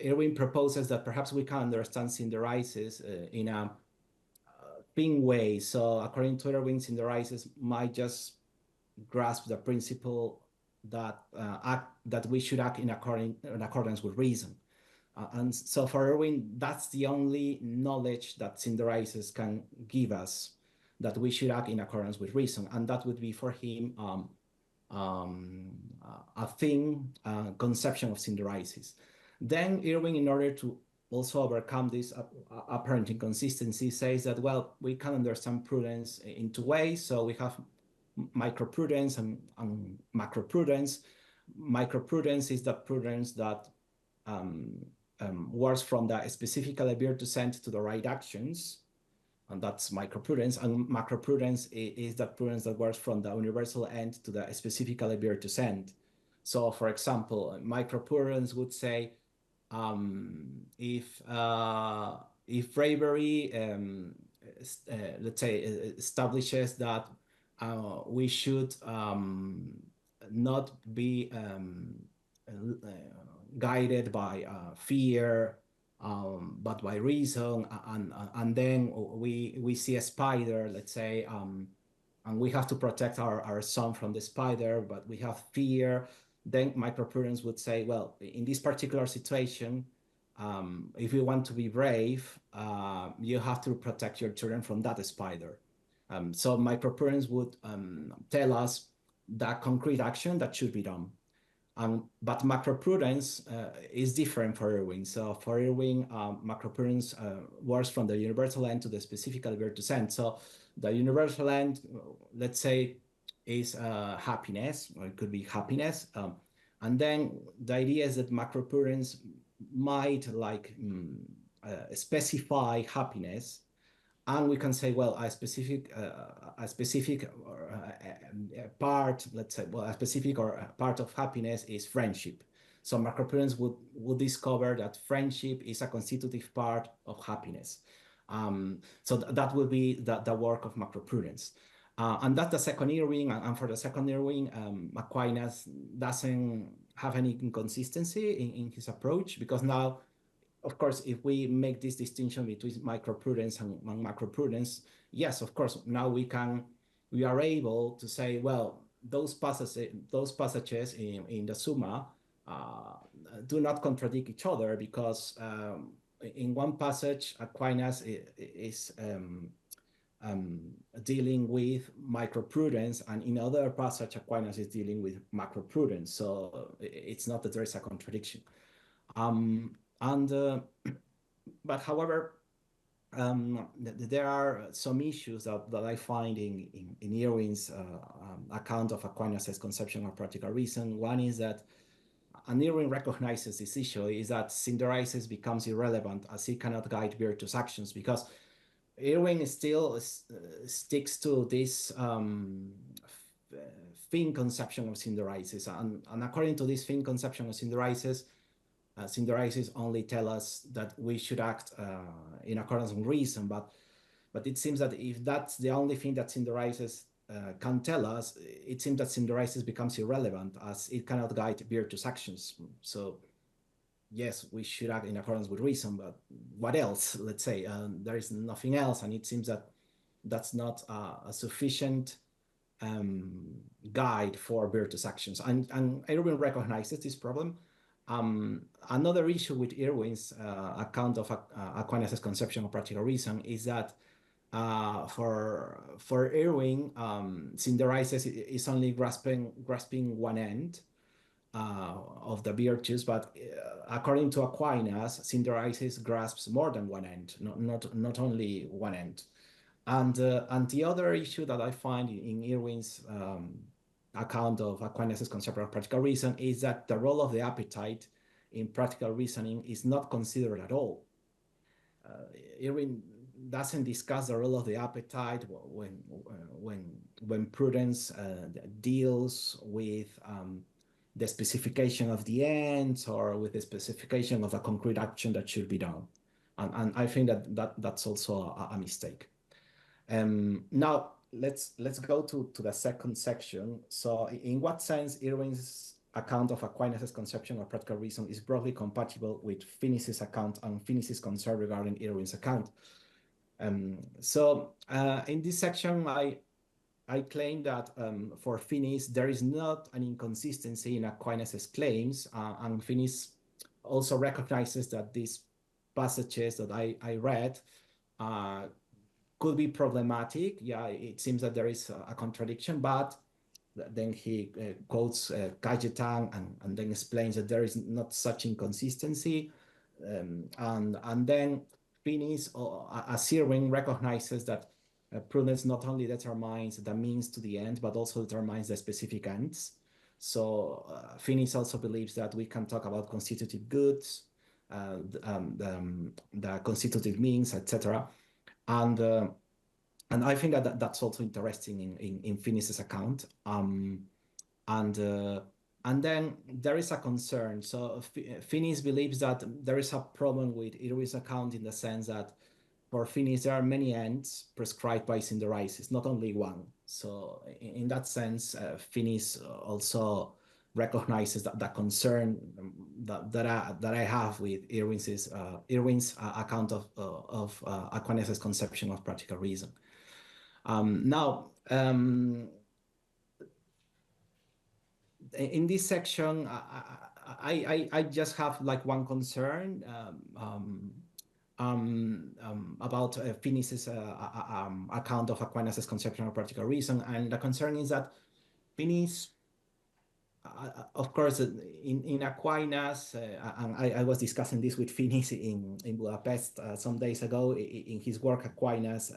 Irwin proposes that perhaps we can understand synderesis in a thin way. So according to Irwin, synderesis might just grasp the principle that that we should act in accordance with reason. And so for Irwin, that's the only knowledge that synderesis can give us, that we should act in accordance with reason. And that would be for him a thin conception of synderesis. Then Irwin, in order to also overcome this apparent inconsistency, says that, well, we can understand prudence in two ways. So we have microprudence and macroprudence. Microprudence is the prudence that works from the specifically virtue end to the right actions, and that's microprudence. And macroprudence is the prudence that works from the universal end to the specifically virtue end. So, for example, microprudence would say, if bravery, let's say, establishes that we should not be guided by fear, but by reason, and then we see a spider, let's say, and we have to protect our son from the spider, but we have fear. Then microprudence would say, well, in this particular situation, if you want to be brave, you have to protect your children from that spider. So microprudence would tell us that concrete action that should be done. But macroprudence is different for Irwin. So for Irwin, macroprudence works from the universal end to the specifically virtue end. So the universal end, let's say, is happiness, or it could be happiness. And then the idea is that macroprudence might specify happiness. And we can say, well, a specific part, let's say, well, a specific or a part of happiness is friendship. So macroprudence would discover that friendship is a constitutive part of happiness. So that would be the work of macroprudence. And that's the second Irwin. And for the second Irwin, Aquinas doesn't have any inconsistency in his approach, because now, of course, if we make this distinction between microprudence and macroprudence, yes, of course, now we are able to say, well, those passages in the Summa do not contradict each other, because in one passage, Aquinas is dealing with microprudence, and in other passage, Aquinas is dealing with macroprudence. So it's not that there is a contradiction. But however, there are some issues that I find in Irwin's account of Aquinas' conception of practical reason. One is that, and Irwin recognizes this issue, is that synderesis becomes irrelevant as he cannot guide virtuous actions, because Irwin still sticks to this thin conception of synderesis. And according to this thin conception of synderesis, synderesis only tell us that we should act in accordance with reason, but it seems that if that's the only thing that synderesis can tell us, it seems that synderesis becomes irrelevant as it cannot guide virtuous actions. So yes, we should act in accordance with reason, but what else? Let's say there is nothing else, and it seems that that's not a sufficient guide for virtuous actions. And Irwin recognizes this problem. Another issue with Irwin's account of Aquinas' conception of practical reason is that for Irwin, synderesis is only grasping one end of the virtues, but according to Aquinas, synderesis grasps more than one end, not only one end. And the other issue that I find in Irwin's account of Aquinas' conception of practical reason is that the role of the appetite in practical reasoning is not considered at all. Irwin doesn't discuss the role of the appetite when Prudence deals with the specification of the ends or with the specification of a concrete action that should be done. And I think that's also a mistake. Now, let's go to the second section. So in what sense Irwin's account of Aquinas' conception of practical reason is broadly compatible with Finnis's account and Finnis's concern regarding Irwin's account? So in this section, I claim that for Finnis, there is not an inconsistency in Aquinas' claims, and Finnis also recognizes that these passages that I read could be problematic. Yeah, it seems that there is a contradiction, but then he quotes Cajetan and then explains that there is not such inconsistency. And then Finnis, as Irwin, recognizes that Prudence not only determines the means to the end, but also determines the specific ends. So Finnis also believes that we can talk about constitutive goods, the constitutive means, etc. And I think that that's also interesting in Finnis's account. And then there is a concern. So Finnis believes that there is a problem with Irwin's account in the sense that for Finnis, there are many ends prescribed by synderesis, not only one. So in that sense, Finnis also recognizes that concern that I have with Irwin's account of Aquinas' conception of practical reason. Now, in this section, I just have like one concern about Finnis's account of Aquinas' conception of practical reason, and the concern is that Finnis, of course, in Aquinas, and I was discussing this with Finnis in Budapest some days ago, in his work Aquinas,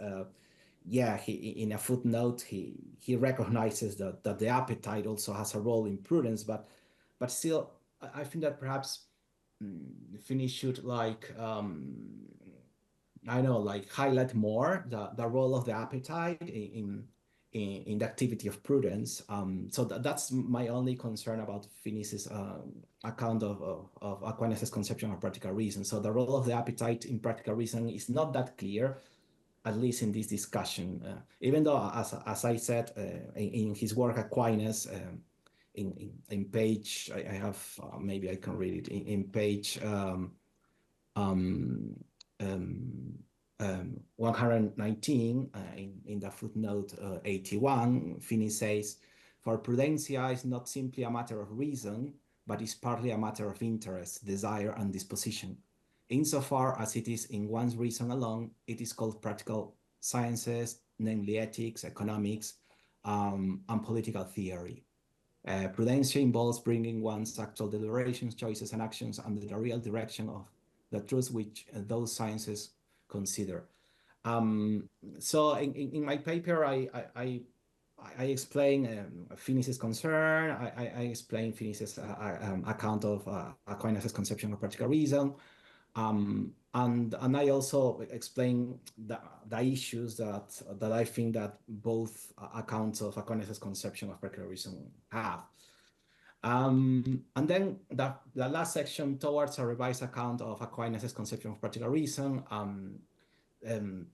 in a footnote, he recognizes that the appetite also has a role in prudence, but still, I think that perhaps Finnis should highlight more the role of the appetite in the activity of prudence. So that's my only concern about Finnis's account of Aquinas' conception of practical reason. So the role of the appetite in practical reason is not that clear, at least in this discussion. Even though, as I said, in his work Aquinas, in page, I have, maybe I can read it, in page 119, in the footnote 81, Finnis says, for prudentia is not simply a matter of reason, but is partly a matter of interest, desire, and disposition. Insofar as it is in one's reason alone, it is called practical sciences, namely ethics, economics, and political theory. Prudentia involves bringing one's actual deliberations, choices, and actions under the real direction of the truth which those sciences consider. So in my paper, I explain Finnis's concern. I explain Finnis's account of Aquinas' conception of practical reason. And I also explain the issues that I think that both accounts of Aquinas' conception of practical reason have. And then the last section towards a revised account of Aquinas' conception of practical reason.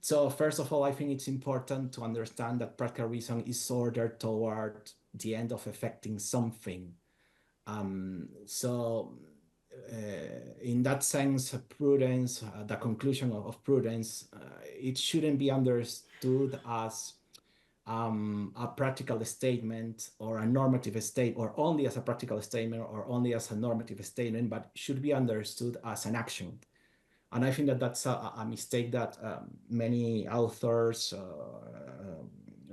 So first of all, I think it's important to understand that practical reason is ordered toward the end of effecting something. In that sense, prudence, the conclusion of prudence, it shouldn't be understood as a practical statement or a normative statement, or only as a practical statement or only as a normative statement, but should be understood as an action. And I think that that's a mistake that many authors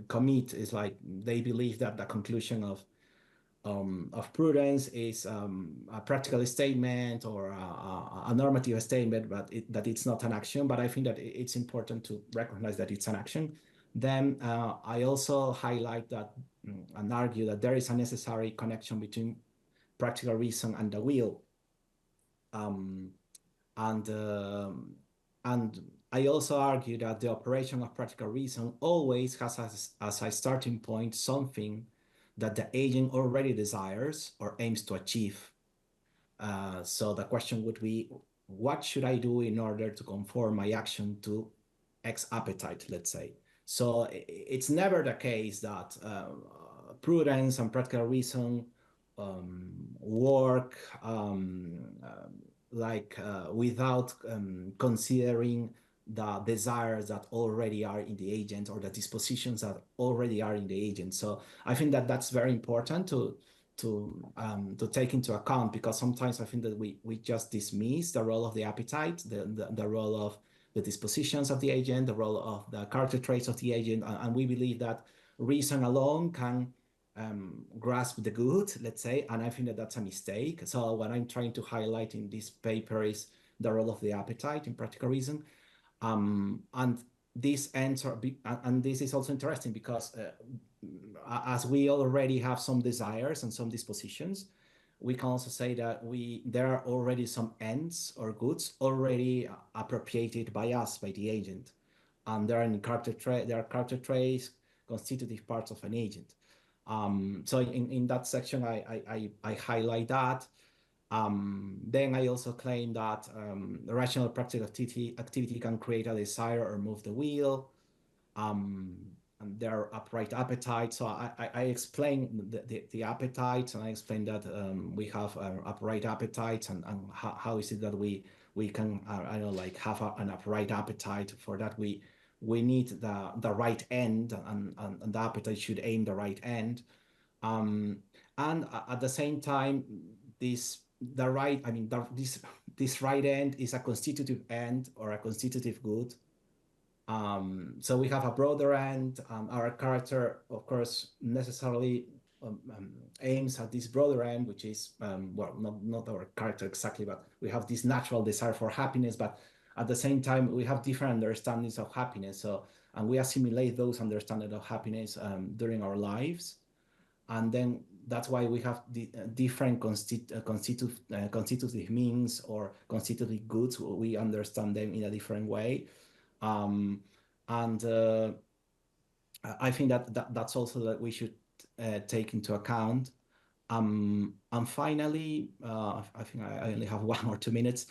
commit. Is like they believe that the conclusion of prudence is a practical statement or a normative statement, but that it's not an action. But I think that it's important to recognize that it's an action. Then I also highlight that and argue that there is a necessary connection between practical reason and the will. And I also argue that the operation of practical reason always has as a starting point something that the agent already desires or aims to achieve. So the question would be, what should I do in order to conform my action to X appetite, let's say? So it's never the case that prudence and practical reason work without considering the desires that already are in the agent or the dispositions that already are in the agent. So I think that that's very important to take into account, because sometimes I think that we just dismiss the role of the appetite, the role of the dispositions of the agent, the role of the character traits of the agent, and we believe that reason alone can grasp the good, let's say, and I think that that's a mistake. So what I'm trying to highlight in this paper is the role of the appetite in practical reason, and this is also interesting because as we already have some desires and some dispositions, we can also say that there are already some ends or goods already appropriated by us, by the agent, and there are character traits, constitutive parts of an agent. So in that section, I highlight that. Then I also claim that rational practical activity can create a desire or move the will. And there are upright appetites. So I explain the appetites, and I explain that we have upright appetites, and how is it that we can have an upright appetite. For that we need the right end, and the appetite should aim the right end. And at the same time, this right end is a constitutive end or a constitutive good. So we have a broader end. Our character, of course, necessarily aims at this broader end, which is, well, not our character exactly, but we have this natural desire for happiness, but at the same time, we have different understandings of happiness. So, and we assimilate those understandings of happiness during our lives. And then that's why we have the different constitutive means or constitutive goods. We understand them in a different way. And I think that's also that we should take into account. And finally, I think I only have 1 or 2 minutes.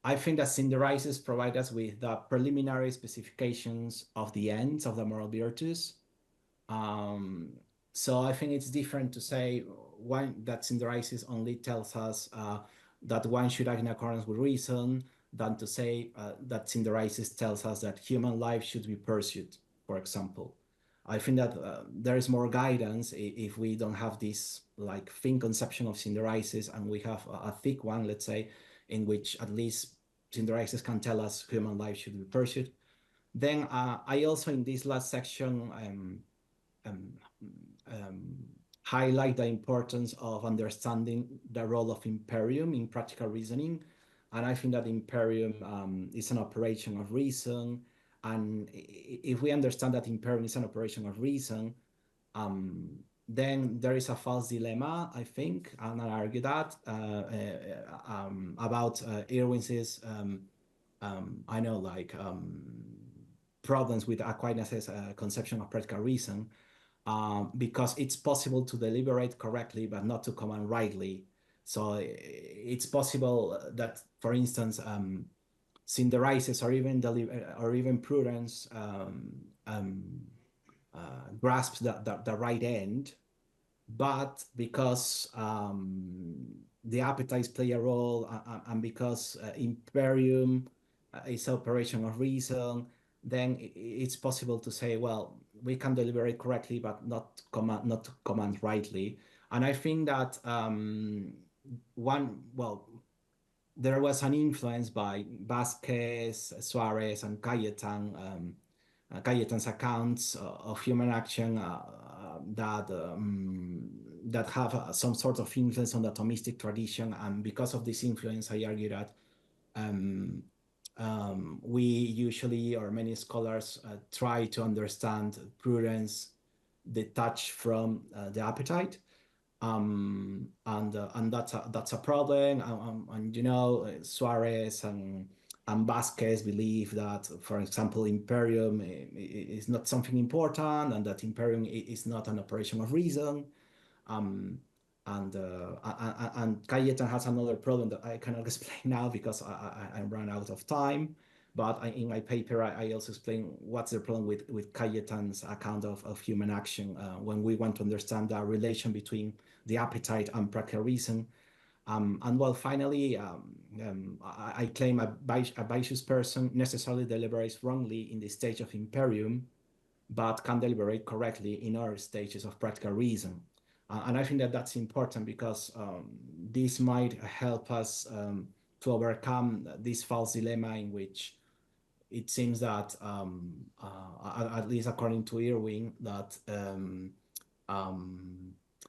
I think that synderesis provide us with the preliminary specifications of the ends of the moral virtues. So I think it's different to say that synderesis only tells us that one should act in accordance with reason, than to say that synderesis tells us that human life should be pursued, for example. I think that there is more guidance if we don't have this like thin conception of synderesis, and we have a thick one, let's say, in which at least synderesis can tell us human life should be pursued. Then I also, in this last section, highlight the importance of understanding the role of imperium in practical reasoning. And I think that imperium is an operation of reason. And if we understand that imperium is an operation of reason, then there is a false dilemma, I think, and I argue that about Irwin's, problems with Aquinas' conception of practical reason, because it's possible to deliberate correctly, but not to command rightly. So it's possible that, for instance, synthesizes or even Prudence grasps the right end, but because the appetites play a role, and because Imperium is operation of reason, then it's possible to say, well, we can deliberate correctly, but not command rightly. And I think that there was an influence by Vasquez, Suarez, and Cajetan, Cajetan's accounts of human action that have some sort of influence on the Thomistic tradition. And because of this influence, I argue that we usually, or many scholars, try to understand Prudence detached from the appetite. And that's a problem. And you know, Suarez and Vasquez believe that, for example, Imperium is not something important, and that Imperium is not an operation of reason. And Cajetan has another problem that I cannot explain now because I ran out of time. But in my paper, I also explain what's the problem with Cajetan's account of human action when we want to understand the relation between the appetite and practical reason. And well, finally, I claim a vicious person necessarily deliberates wrongly in the stage of Imperium, but can deliberate correctly in other stages of practical reason. And I think that that's important because this might help us to overcome this false dilemma in which it seems that, at least according to Irwin, that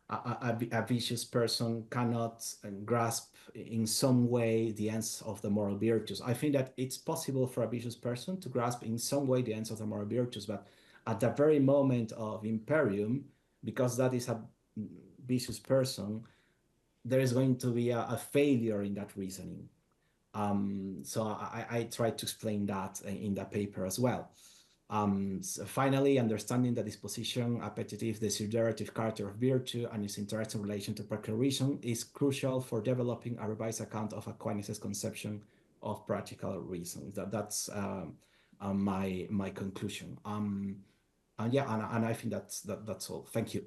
a vicious person cannot grasp in some way the ends of the moral virtues. I think that it's possible for a vicious person to grasp in some way the ends of the moral virtues, but at the very moment of Imperium, because that is a vicious person, there is going to be a failure in that reasoning. So I try to explain that in the paper as well. So finally, understanding the disposition, appetitive, desiderative character of virtue and its interesting relation to practical reason is crucial for developing a revised account of Aquinas' conception of practical reason. That's my conclusion. And I think that's all. Thank you.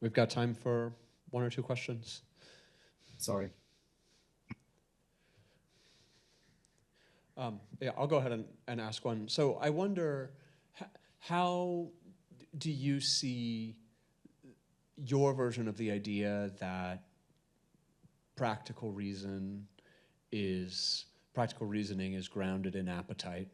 We've got time for one or two questions. Sorry. Yeah, I'll go ahead and ask one. So I wonder, how do you see your version of the idea that practical reasoning is grounded in appetite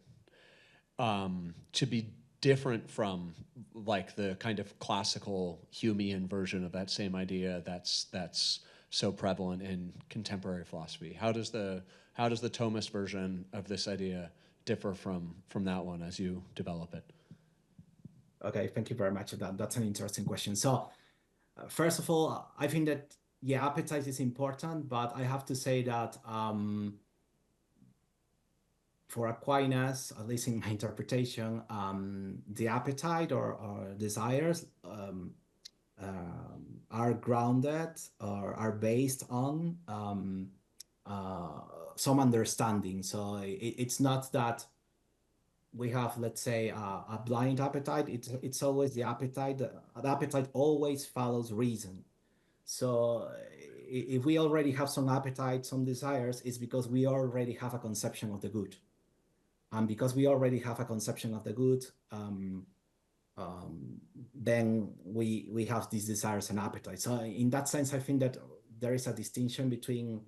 to be different from like the kind of classical Humean version of that same idea that's so prevalent in contemporary philosophy? How does the Thomist version of this idea differ from that one as you develop it? Okay, thank you very much. That's an interesting question. So first of all, I think that, yeah, appetite is important, but I have to say that for Aquinas, at least in my interpretation, the appetite or desires are grounded or are based on some understanding. So it's not that we have, let's say, a blind appetite. It's always the appetite. The appetite always follows reason. So if we already have some appetite, some desires, it's because we already have a conception of the good. And because we already have a conception of the good, then we have these desires and appetites. So in that sense, I think that there is a distinction between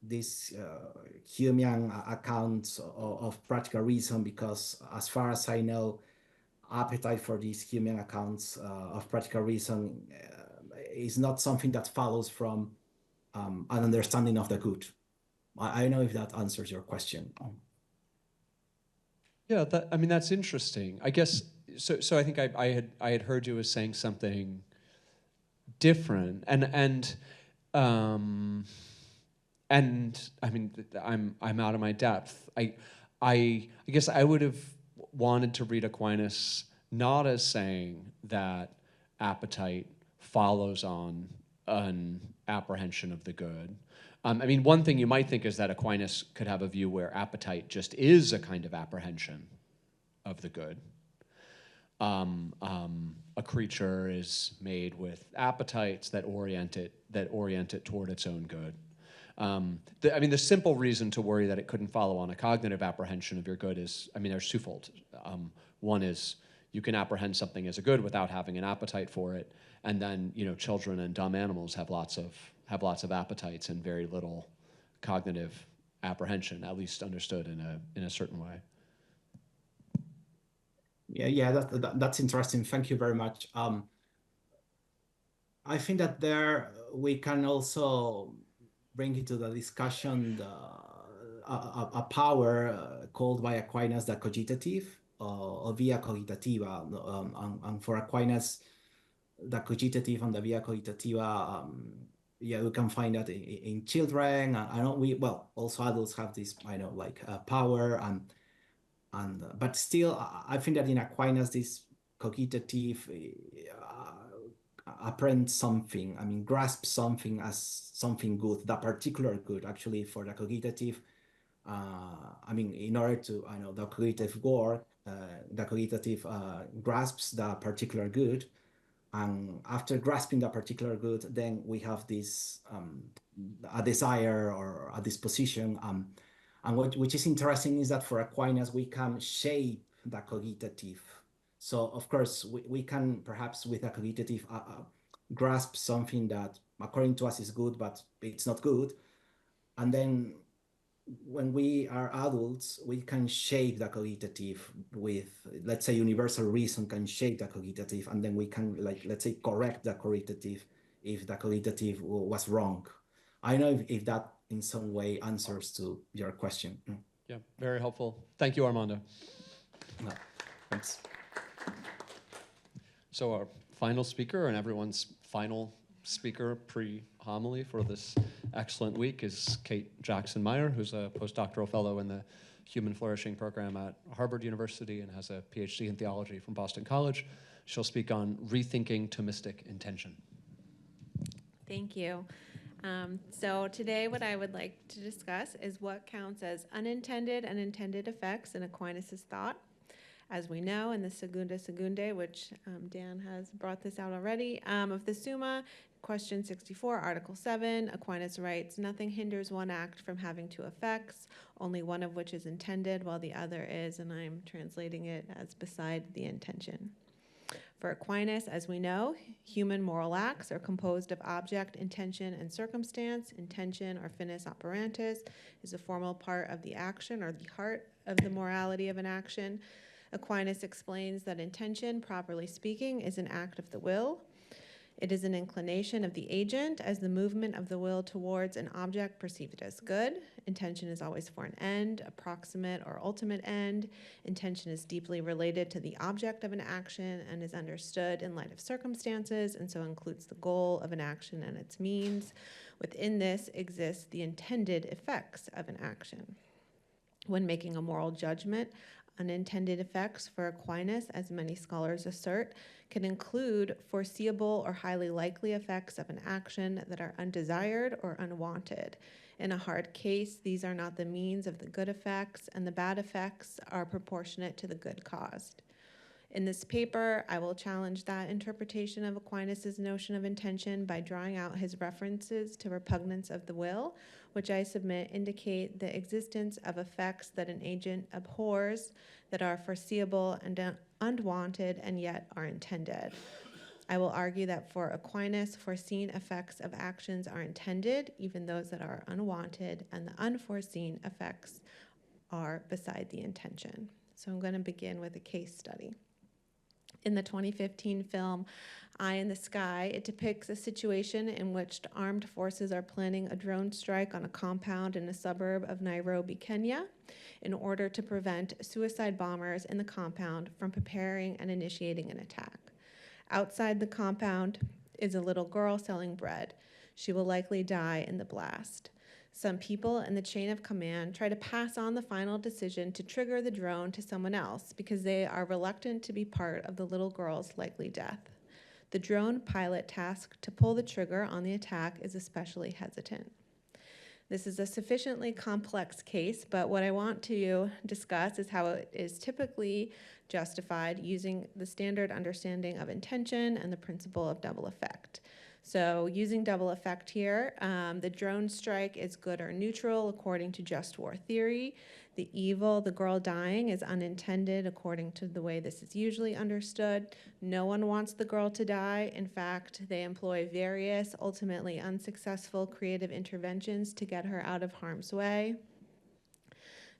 these Humean accounts of practical reason, because as far as I know, appetite for these Humean accounts of practical reason is not something that follows from an understanding of the good. I don't know if that answers your question. Yeah, I mean, that's interesting. I guess, so I think I had heard you as saying something different, and I mean, I'm out of my depth. I guess I would have wanted to read Aquinas not as saying that appetite follows on an apprehension of the good. I mean, one thing you might think is that Aquinas could have a view where appetite just is a kind of apprehension of the good. A creature is made with appetites that orient it toward its own good. I mean, the simple reason to worry that it couldn't follow on a cognitive apprehension of your good is, I mean, there's twofold. One is you can apprehend something as a good without having an appetite for it, and then children and dumb animals have lots of appetites and very little cognitive apprehension, at least understood in a certain way. Yeah, that's interesting. Thank you very much. I think that there we can also bring into the discussion a power called by Aquinas the cogitative, or via cogitativa. And for Aquinas, the cogitative and the via cogitativa, yeah, we can find that in children. Also adults have this, power, but still, I think that in Aquinas, this cogitative apprehends something. I mean, grasps something as something good, the particular good. Actually, for the cogitative, I mean, in order to, the cogitative work, the cogitative grasps the particular good, and after grasping the particular good, then we have this a desire or a disposition. And which is interesting is that for Aquinas, we can shape the cogitative. So, of course, we can perhaps with a cogitative grasp something that according to us is good, but it's not good. And then when we are adults, we can shape the cogitative with, let's say, universal reason can shape the cogitative, and then we can, let's say, correct the cogitative if the cogitative was wrong. I don't know if that in some way answers to your question. Yeah, very helpful. Thank you, Armando. No, thanks. So our final speaker and everyone's final speaker pre-homily for this excellent week is Kate Jackson-Meyer, who's a postdoctoral fellow in the Human Flourishing program at Harvard University and has a PhD in theology from Boston College. She'll speak on rethinking Thomistic intention. Thank you. So today what I would like to discuss is what counts as unintended and intended effects in Aquinas' thought. As we know, in the Segunda Secundae, which Dan has brought this out already, of the Summa, question 64, Article 7, Aquinas writes, "Nothing hinders one act from having two effects, only one of which is intended, while the other is," and I'm translating it as beside the intention. For Aquinas, as we know, human moral acts are composed of object, intention, and circumstance. Intention, or finis operantis, is a formal part of the action or the heart of the morality of an action. Aquinas explains that intention, properly speaking, is an act of the will. It is an inclination of the agent as the movement of the will towards an object perceived as good. Intention is always for an end, approximate or ultimate end. Intention is deeply related to the object of an action and is understood in light of circumstances, and so includes the goal of an action and its means. Within this exists the intended effects of an action. When making a moral judgment, unintended effects for Aquinas, as many scholars assert, can include foreseeable or highly likely effects of an action that are undesired or unwanted. In a hard case, these are not the means of the good effects, and the bad effects are proportionate to the good caused. In this paper, I will challenge that interpretation of Aquinas' notion of intention by drawing out his references to repugnance of the will, which I submit indicate the existence of effects that an agent abhors that are foreseeable and unwanted and yet are intended. I will argue that for Aquinas, foreseen effects of actions are intended, even those that are unwanted, and the unforeseen effects are beside the intention. So I'm going to begin with a case study. In the 2015 film Eye in the Sky, it depicts a situation in which armed forces are planning a drone strike on a compound in a suburb of Nairobi, Kenya, in order to prevent suicide bombers in the compound from preparing and initiating an attack. Outside the compound is a little girl selling bread. She will likely die in the blast. Some people in the chain of command try to pass on the final decision to trigger the drone to someone else because they are reluctant to be part of the little girl's likely death. The drone pilot tasked to pull the trigger on the attack is especially hesitant. This is a sufficiently complex case, but what I want to discuss is how it is typically justified using the standard understanding of intention and the principle of double effect. So using double effect here, the drone strike is good or neutral according to just war theory. The evil, the girl dying, is unintended according to the way this is usually understood. No one wants the girl to die. In fact, they employ various, ultimately unsuccessful creative interventions to get her out of harm's way.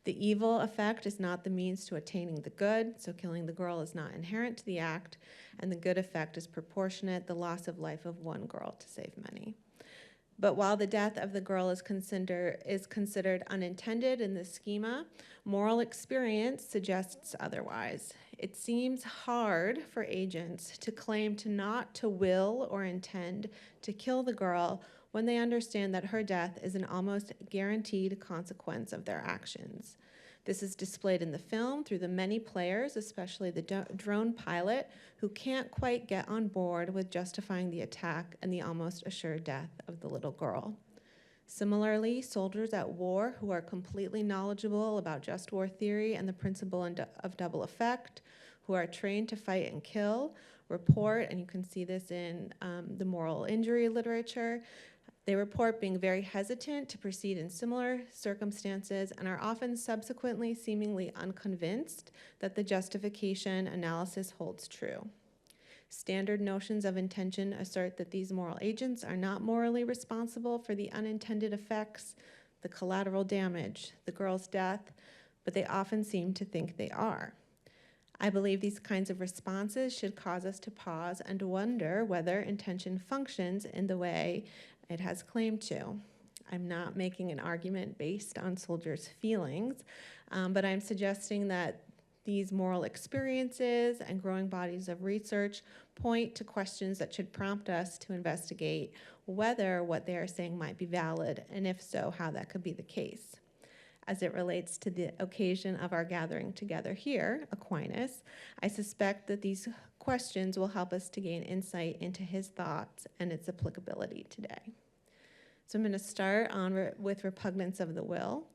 The evil effect is not the means to attaining the good, so killing the girl is not inherent to the act, and the good effect is proportionate, the loss of life of one girl to save many. But while the death of the girl is considered unintended in this schema, moral experience suggests otherwise. It seems hard for agents to claim not to will or intend to kill the girl when they understand that her death is an almost guaranteed consequence of their actions. This is displayed in the film through the many players, especially the drone pilot, who can't quite get on board with justifying the attack and the almost assured death of the little girl. Similarly, soldiers at war who are completely knowledgeable about just war theory and the principle of double effect, who are trained to fight and kill, report, and you can see this in the moral injury literature, they report being very hesitant to proceed in similar circumstances and are often subsequently seemingly unconvinced that the justification analysis holds true. Standard notions of intention assert that these moral agents are not morally responsible for the unintended effects, the collateral damage, the girl's death, but they often seem to think they are. I believe these kinds of responses should cause us to pause and wonder whether intention functions in the way it has claimed to. I'm not making an argument based on soldiers' feelings, but I'm suggesting that these moral experiences and growing bodies of research point to questions that should prompt us to investigate whether what they are saying might be valid, and if so, how that could be the case. As it relates to the occasion of our gathering together here, Aquinas, I suspect that these questions will help us to gain insight into his thoughts and its applicability today. So I'm going to start with repugnance of the will.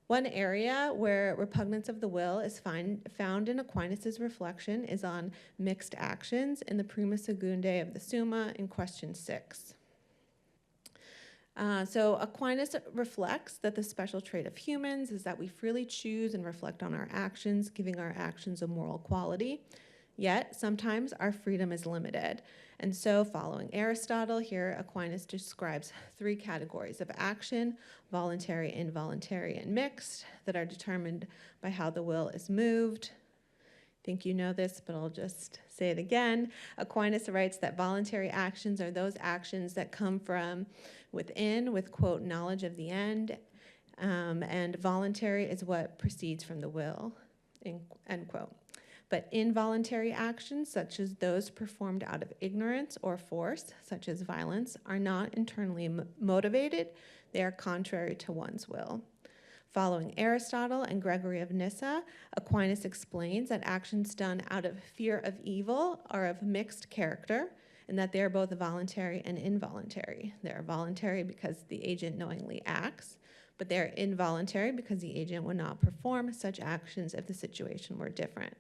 One area where repugnance of the will is found in Aquinas' reflection is on mixed actions in the Prima Secundae of the Summa in question 6. So Aquinas reflects that the special trait of humans is that we freely choose and reflect on our actions, giving our actions a moral quality. Yet, sometimes our freedom is limited. And so, following Aristotle, here Aquinas describes 3 categories of action: voluntary, involuntary, and mixed, that are determined by how the will is moved. I think you know this, but I'll just say it again. Aquinas writes that voluntary actions are those actions that come from within, with, quote, knowledge of the end, and voluntary is what proceeds from the will, end quote. But involuntary actions, such as those performed out of ignorance or force, such as violence, are not internally motivated. They are contrary to one's will. Following Aristotle and Gregory of Nyssa, Aquinas explains that actions done out of fear of evil are of mixed character, and that they are both voluntary and involuntary. They are voluntary because the agent knowingly acts, but they are involuntary because the agent would not perform such actions if the situation were different.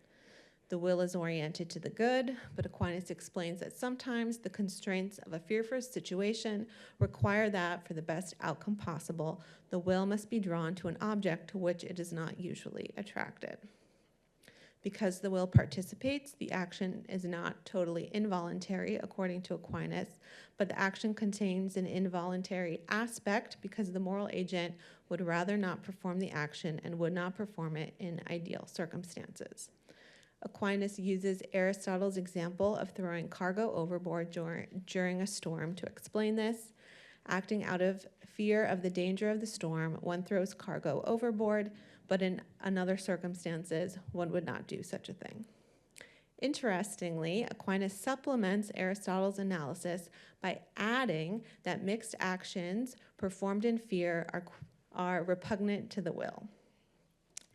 The will is oriented to the good, but Aquinas explains that sometimes the constraints of a fearful situation require that, for the best outcome possible, the will must be drawn to an object to which it is not usually attracted. Because the will participates, the action is not totally involuntary, according to Aquinas, but the action contains an involuntary aspect because the moral agent would rather not perform the action and would not perform it in ideal circumstances. Aquinas uses Aristotle's example of throwing cargo overboard during a storm to explain this. Acting out of fear of the danger of the storm, one throws cargo overboard, but in other circumstances, one would not do such a thing. Interestingly, Aquinas supplements Aristotle's analysis by adding that mixed actions performed in fear are repugnant to the will.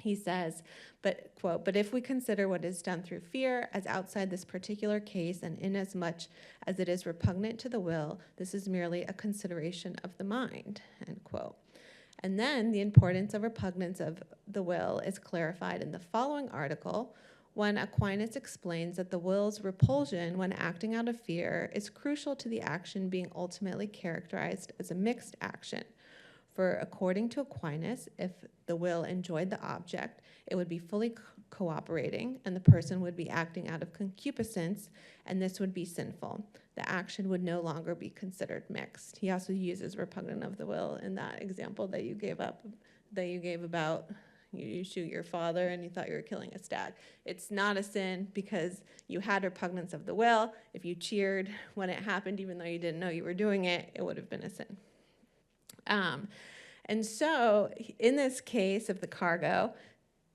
He says, but, quote, "But if we consider what is done through fear as outside this particular case, and inasmuch as it is repugnant to the will, this is merely a consideration of the mind," end quote. And then the importance of repugnance of the will is clarified in the following article, when Aquinas explains that the will's repulsion when acting out of fear is crucial to the action being ultimately characterized as a mixed action. For according to Aquinas, if the will enjoyed the object, it would be fully cooperating, and the person would be acting out of concupiscence, and this would be sinful. The action would no longer be considered mixed. He also uses repugnant of the will in that example that you gave about you shoot your father and you thought you were killing a stag. It's not a sin because you had repugnance of the will. If you cheered when it happened, even though you didn't know you were doing it, it would have been a sin. And so in this case of the cargo,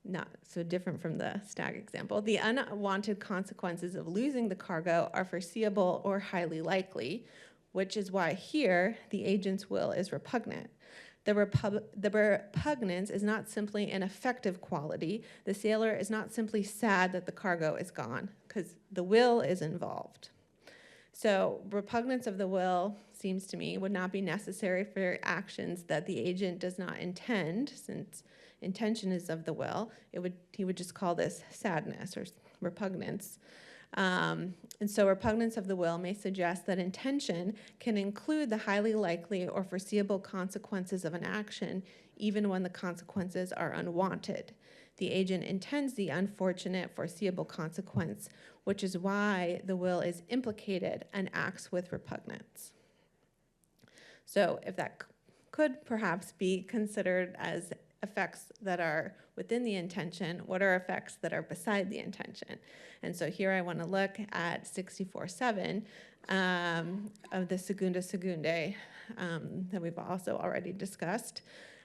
not so different from the stag example, the unwanted consequences of losing the cargo are foreseeable or highly likely, which is why here the agent's will is repugnant. The repugnance is not simply an affective quality. The sailor is not simply sad that the cargo is gone, because the will is involved. So repugnance of the will, seems to me, would not be necessary for actions that the agent does not intend, since intention is of the will. He would just call this sadness or repugnance. And so repugnance of the will may suggest that intention can include the highly likely or foreseeable consequences of an action, even when the consequences are unwanted. The agent intends the unfortunate foreseeable consequence, which is why the will is implicated and acts with repugnance. So if that could perhaps be considered as effects that are within the intention, what are effects that are beside the intention? And so here I want to look at 64.7 of the Segunda Segundae that we've also already discussed.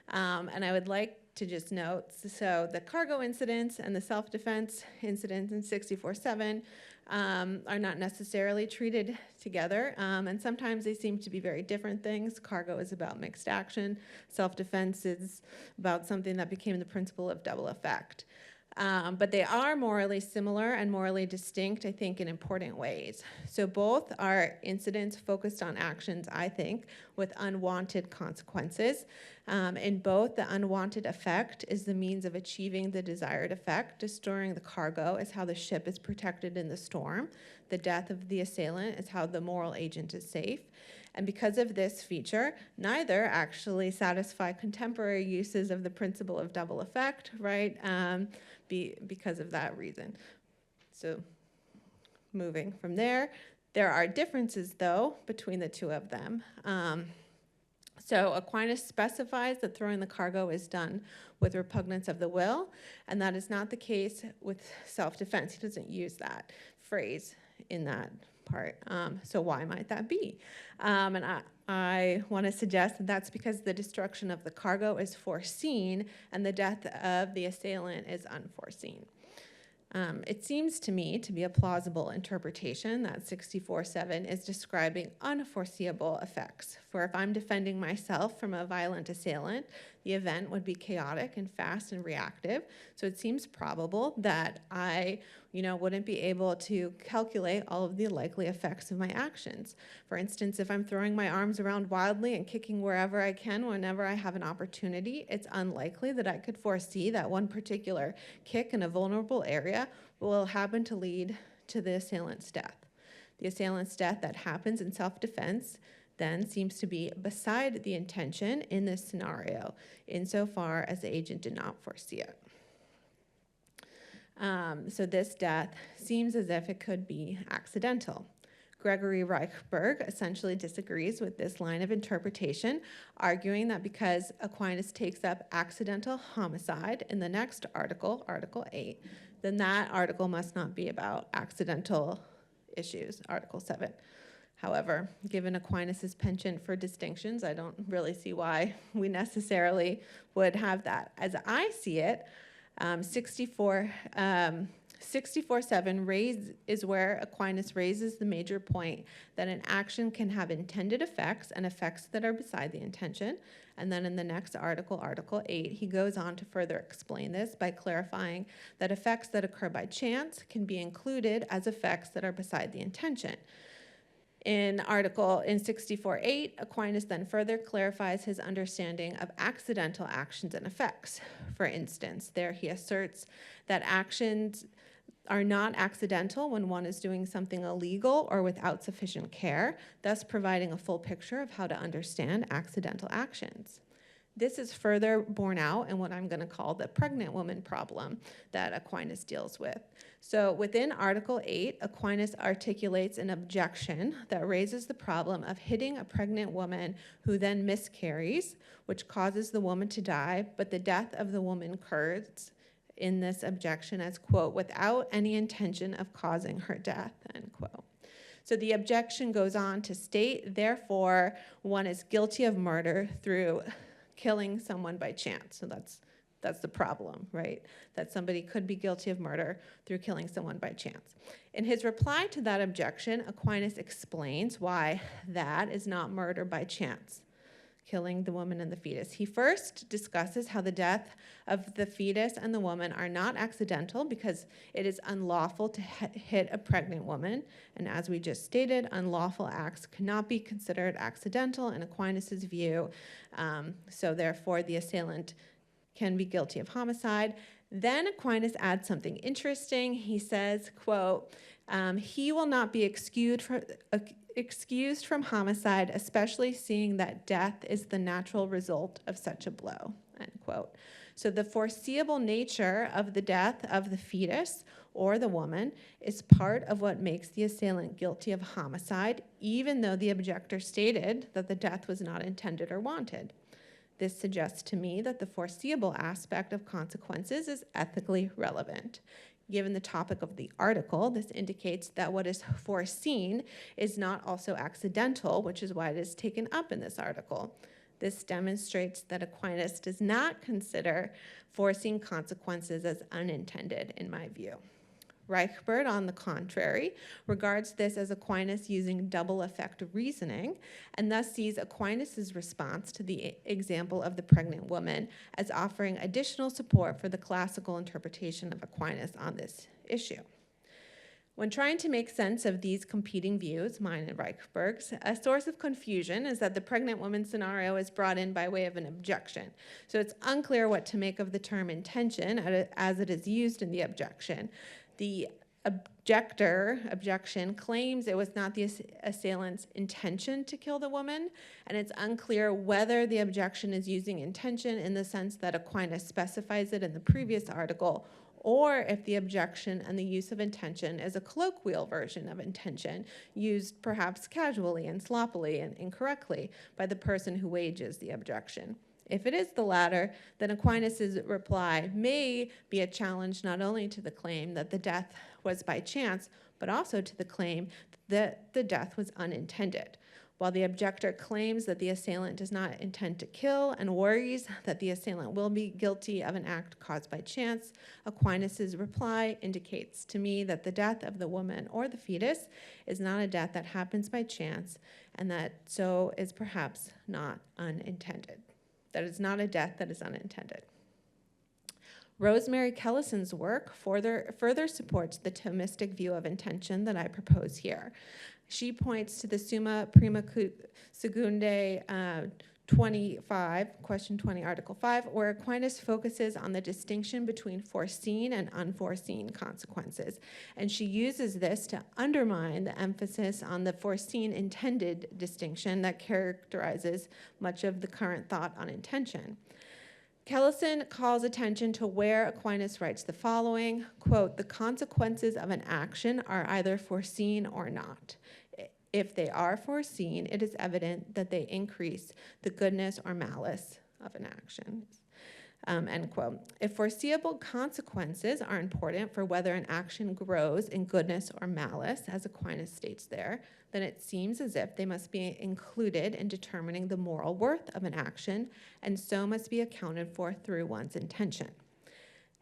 And I would like to just note, so the cargo incidents and the self-defense incidents in 64.7 are not necessarily treated together, and sometimes they seem to be very different things. Cargo is about mixed action. Self-defense is about something that became the principle of double effect. But they are morally similar and morally distinct, I think, in important ways. So both are incidents focused on actions, I think, with unwanted consequences. In both, the unwanted effect is the means of achieving the desired effect. Destroying the cargo is how the ship is protected in the storm. The death of the assailant is how the moral agent is safe. And because of this feature, neither actually satisfy contemporary uses of the principle of double effect, right? Because of that reason. So moving from there, there are differences, though, between the two of them. So Aquinas specifies that throwing the cargo is done with repugnance of the will, and that is not the case with self-defense. He doesn't use that phrase in that part. So why might that be? And I want to suggest that that's because the destruction of the cargo is foreseen and the death of the assailant is unforeseen. It seems to me to be a plausible interpretation that 64.7 is describing unforeseeable effects. For if I'm defending myself from a violent assailant, the event would be chaotic and fast and reactive. So it seems probable that I, wouldn't be able to calculate all of the likely effects of my actions. For instance, if I'm throwing my arms around wildly and kicking wherever I can, whenever I have an opportunity, it's unlikely that I could foresee that one particular kick in a vulnerable area will happen to lead to the assailant's death. The assailant's death that happens in self-defense then seems to be beside the intention in this scenario, insofar as the agent did not foresee it. So this death seems as if it could be accidental. Gregory Reichberg essentially disagrees with this line of interpretation, arguing that because Aquinas takes up accidental homicide in the next article, Article 8, then that article must not be about accidental issues, Article 7. However, given Aquinas' penchant for distinctions, I don't really see why we necessarily would have that. As I see it, 64.7 64.7 is where Aquinas raises the major point that an action can have intended effects and effects that are beside the intention. And then in the next article, Article 8, he goes on to further explain this by clarifying that effects that occur by chance can be included as effects that are beside the intention. In 64.8, Aquinas then further clarifies his understanding of accidental actions and effects. For instance, there he asserts that actions are not accidental when one is doing something illegal or without sufficient care, thus providing a full picture of how to understand accidental actions. This is further borne out in what I'm going to call the pregnant woman problem that Aquinas deals with. So within Article 8, Aquinas articulates an objection that raises the problem of hitting a pregnant woman who then miscarries, which causes the woman to die, but the death of the woman occurs in this objection as, quote, without any intention of causing her death, end quote. So the objection goes on to state, therefore, one is guilty of murder through killing someone by chance. So that's the problem, right? That somebody could be guilty of murder through killing someone by chance. In his reply to that objection, Aquinas explains why that is not murder by chance, killing the woman and the fetus. He first discusses how the death of the fetus and the woman are not accidental because it is unlawful to hit a pregnant woman. And as we just stated, unlawful acts cannot be considered accidental in Aquinas' view. So therefore, the assailant can be guilty of homicide. Then Aquinas adds something interesting. He says, quote, he will not be excused from homicide, especially seeing that death is the natural result of such a blow, end quote. So the foreseeable nature of the death of the fetus or the woman is part of what makes the assailant guilty of homicide, even though the objector stated that the death was not intended or wanted. This suggests to me that the foreseeable aspect of consequences is ethically relevant. Given the topic of the article, this indicates that what is foreseen is not also accidental, which is why it is taken up in this article. This demonstrates that Aquinas does not consider foreseen consequences as unintended, in my view. Reichberg, on the contrary, regards this as Aquinas using double effect reasoning, and thus sees Aquinas' response to the example of the pregnant woman as offering additional support for the classical interpretation of Aquinas on this issue. When trying to make sense of these competing views, mine and Reichberg's, a source of confusion is that the pregnant woman scenario is brought in by way of an objection. So it's unclear what to make of the term intention as it is used in the objection. The objection claims it was not the assailant's intention to kill the woman, and it's unclear whether the objection is using intention in the sense that Aquinas specifies it in the previous article, or if the objection and the use of intention is a colloquial version of intention, used perhaps casually and sloppily and incorrectly by the person who wages the objection. If it is the latter, then Aquinas' reply may be a challenge not only to the claim that the death was by chance, but also to the claim that the death was unintended. While the objector claims that the assailant does not intend to kill and worries that the assailant will be guilty of an act caused by chance, Aquinas' reply indicates to me that the death of the woman or the fetus is not a death that happens by chance, and that so is perhaps not unintended. That is not a death that is unintended. Rosemary Kellison's work further supports the Thomistic view of intention that I propose here. She points to the Summa Prima Secundae 25, question 20, Article 5, where Aquinas focuses on the distinction between foreseen and unforeseen consequences. And she uses this to undermine the emphasis on the foreseen intended distinction that characterizes much of the current thought on intention. Kellison calls attention to where Aquinas writes the following, quote, the consequences of an action are either foreseen or not. If they are foreseen, it is evident that they increase the goodness or malice of an action. End quote. If foreseeable consequences are important for whether an action grows in goodness or malice, as Aquinas states there, then it seems as if they must be included in determining the moral worth of an action, and so must be accounted for through one's intention.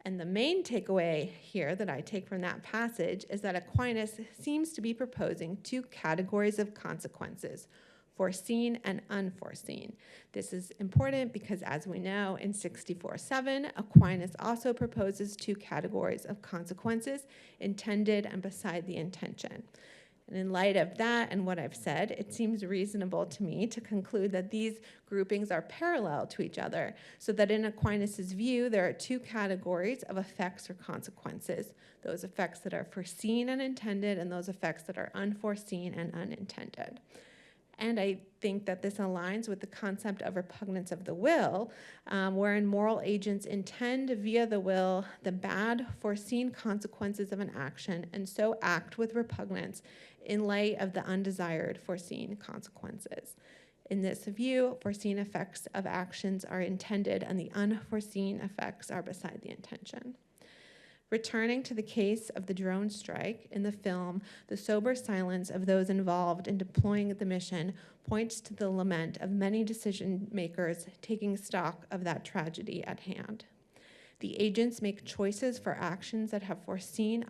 And the main takeaway here that I take from that passage is that Aquinas seems to be proposing two categories of consequences, foreseen and unforeseen. This is important because, as we know, in 64.7, Aquinas also proposes two categories of consequences, intended and beside the intention. And in light of that and what I've said, it seems reasonable to me to conclude that these groupings are parallel to each other, so that in Aquinas' view, there are two categories of effects or consequences, those effects that are foreseen and intended, and those effects that are unforeseen and unintended. And I think that this aligns with the concept of repugnance of the will, wherein moral agents intend via the will the bad foreseen consequences of an action and so act with repugnance in light of the undesired foreseen consequences. In this view, foreseen effects of actions are intended and the unforeseen effects are beside the intention. Returning to the case of the drone strike, in the film, the sober silence of those involved in deploying the mission points to the lament of many decision makers taking stock of that tragedy at hand. The agents make choices for actions that have foreseen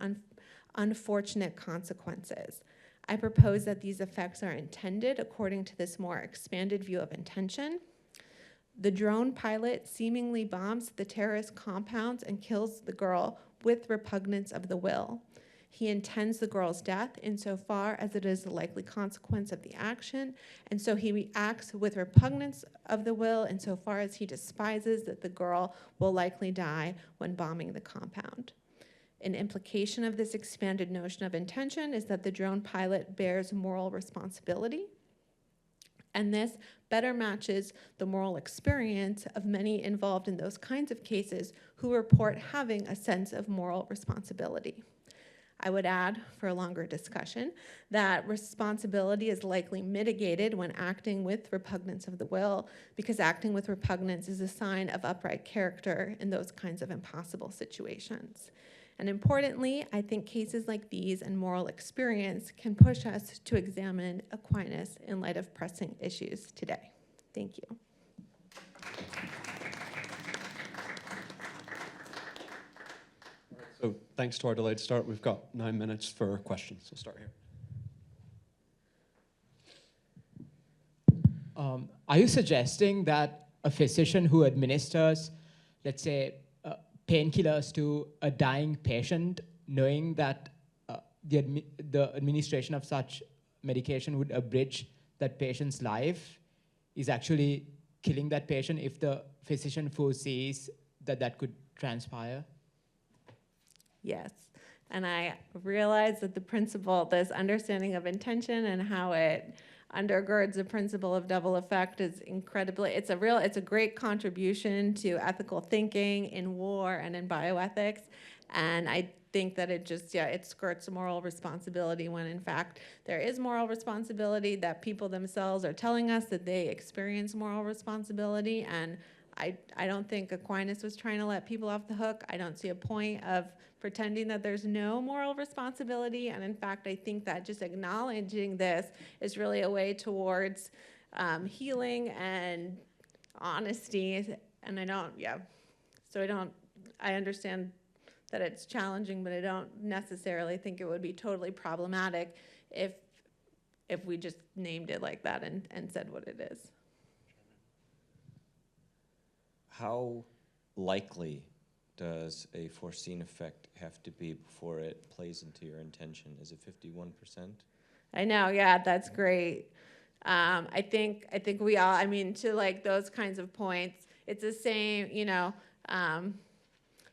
unfortunate consequences. I propose that these effects are intended according to this more expanded view of intention. The drone pilot seemingly bombs the terrorist compounds and kills the girl with repugnance of the will. He intends the girl's death insofar as it is the likely consequence of the action, and so he acts with repugnance of the will insofar as he despises that the girl will likely die when bombing the compound. An implication of this expanded notion of intention is that the drone pilot bears moral responsibility, and this better matches the moral experience of many involved in those kinds of cases who report having a sense of moral responsibility. I would add, for a longer discussion, that responsibility is likely mitigated when acting with repugnance of the will, because acting with repugnance is a sign of upright character in those kinds of impossible situations. And importantly, I think cases like these and moral experience can push us to examine Aquinas in light of pressing issues today. Thank you. So thanks to our delayed start, we've got 9 minutes for questions. We'll start here. Are you suggesting that a physician who administers, let's say, painkillers to a dying patient, knowing that the administration of such medication would abridge that patient's life, is actually killing that patient if the physician foresees that that could transpire? Yes. And I realize that the principle, this understanding of intention and how it undergirds the principle of double effect is incredibly, it's a great contribution to ethical thinking in war and in bioethics. And I think that it skirts moral responsibility when in fact there is moral responsibility, that people themselves are telling us that they experience moral responsibility. And I don't think Aquinas was trying to let people off the hook. I don't see a point of pretending that there's no moral responsibility. And in fact, I think that just acknowledging this is really a way towards healing and honesty. And I understand that it's challenging, but I don't necessarily think it would be totally problematic if we just named it like that and said what it is. How likely does a foreseen effect have to be before it plays into your intention? Is it 51%? I know, yeah, that's great. I think we all, to like those kinds of points, it's the same,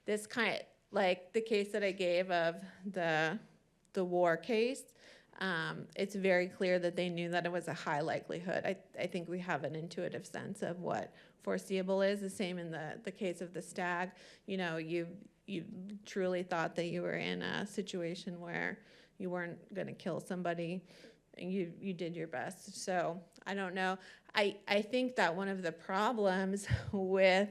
this kind, like the case that I gave of the war case, it's very clear that they knew that it was a high likelihood. I think we have an intuitive sense of what foreseeable is. The same in the case of the stag. You truly thought that you were in a situation where you weren't going to kill somebody, and you did your best. So I don't know. I think that one of the problems with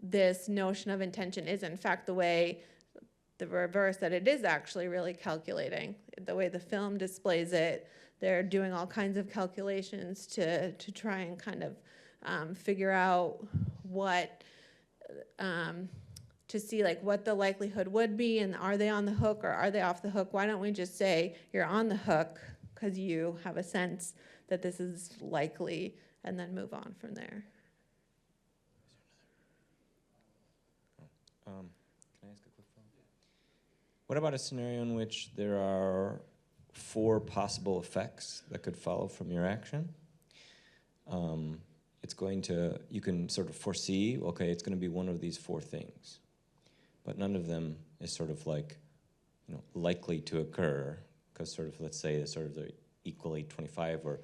this notion of intention is, in fact, the reverse, that it is actually really calculating. The way the film displays it, they're doing all kinds of calculations to try and kind of figure out what to see like what the likelihood would be, and are they on the hook or are they off the hook? Why don't we just say you're on the hook because you have a sense that this is likely, and then move on from there? Can I ask a quick follow-up? What about a scenario in which there are 4 possible effects that could follow from your action? You can sort of foresee, okay, it's going to be one of these 4 things, but none of them is sort of like, likely to occur, because sort of, let's say, they're equally 25, or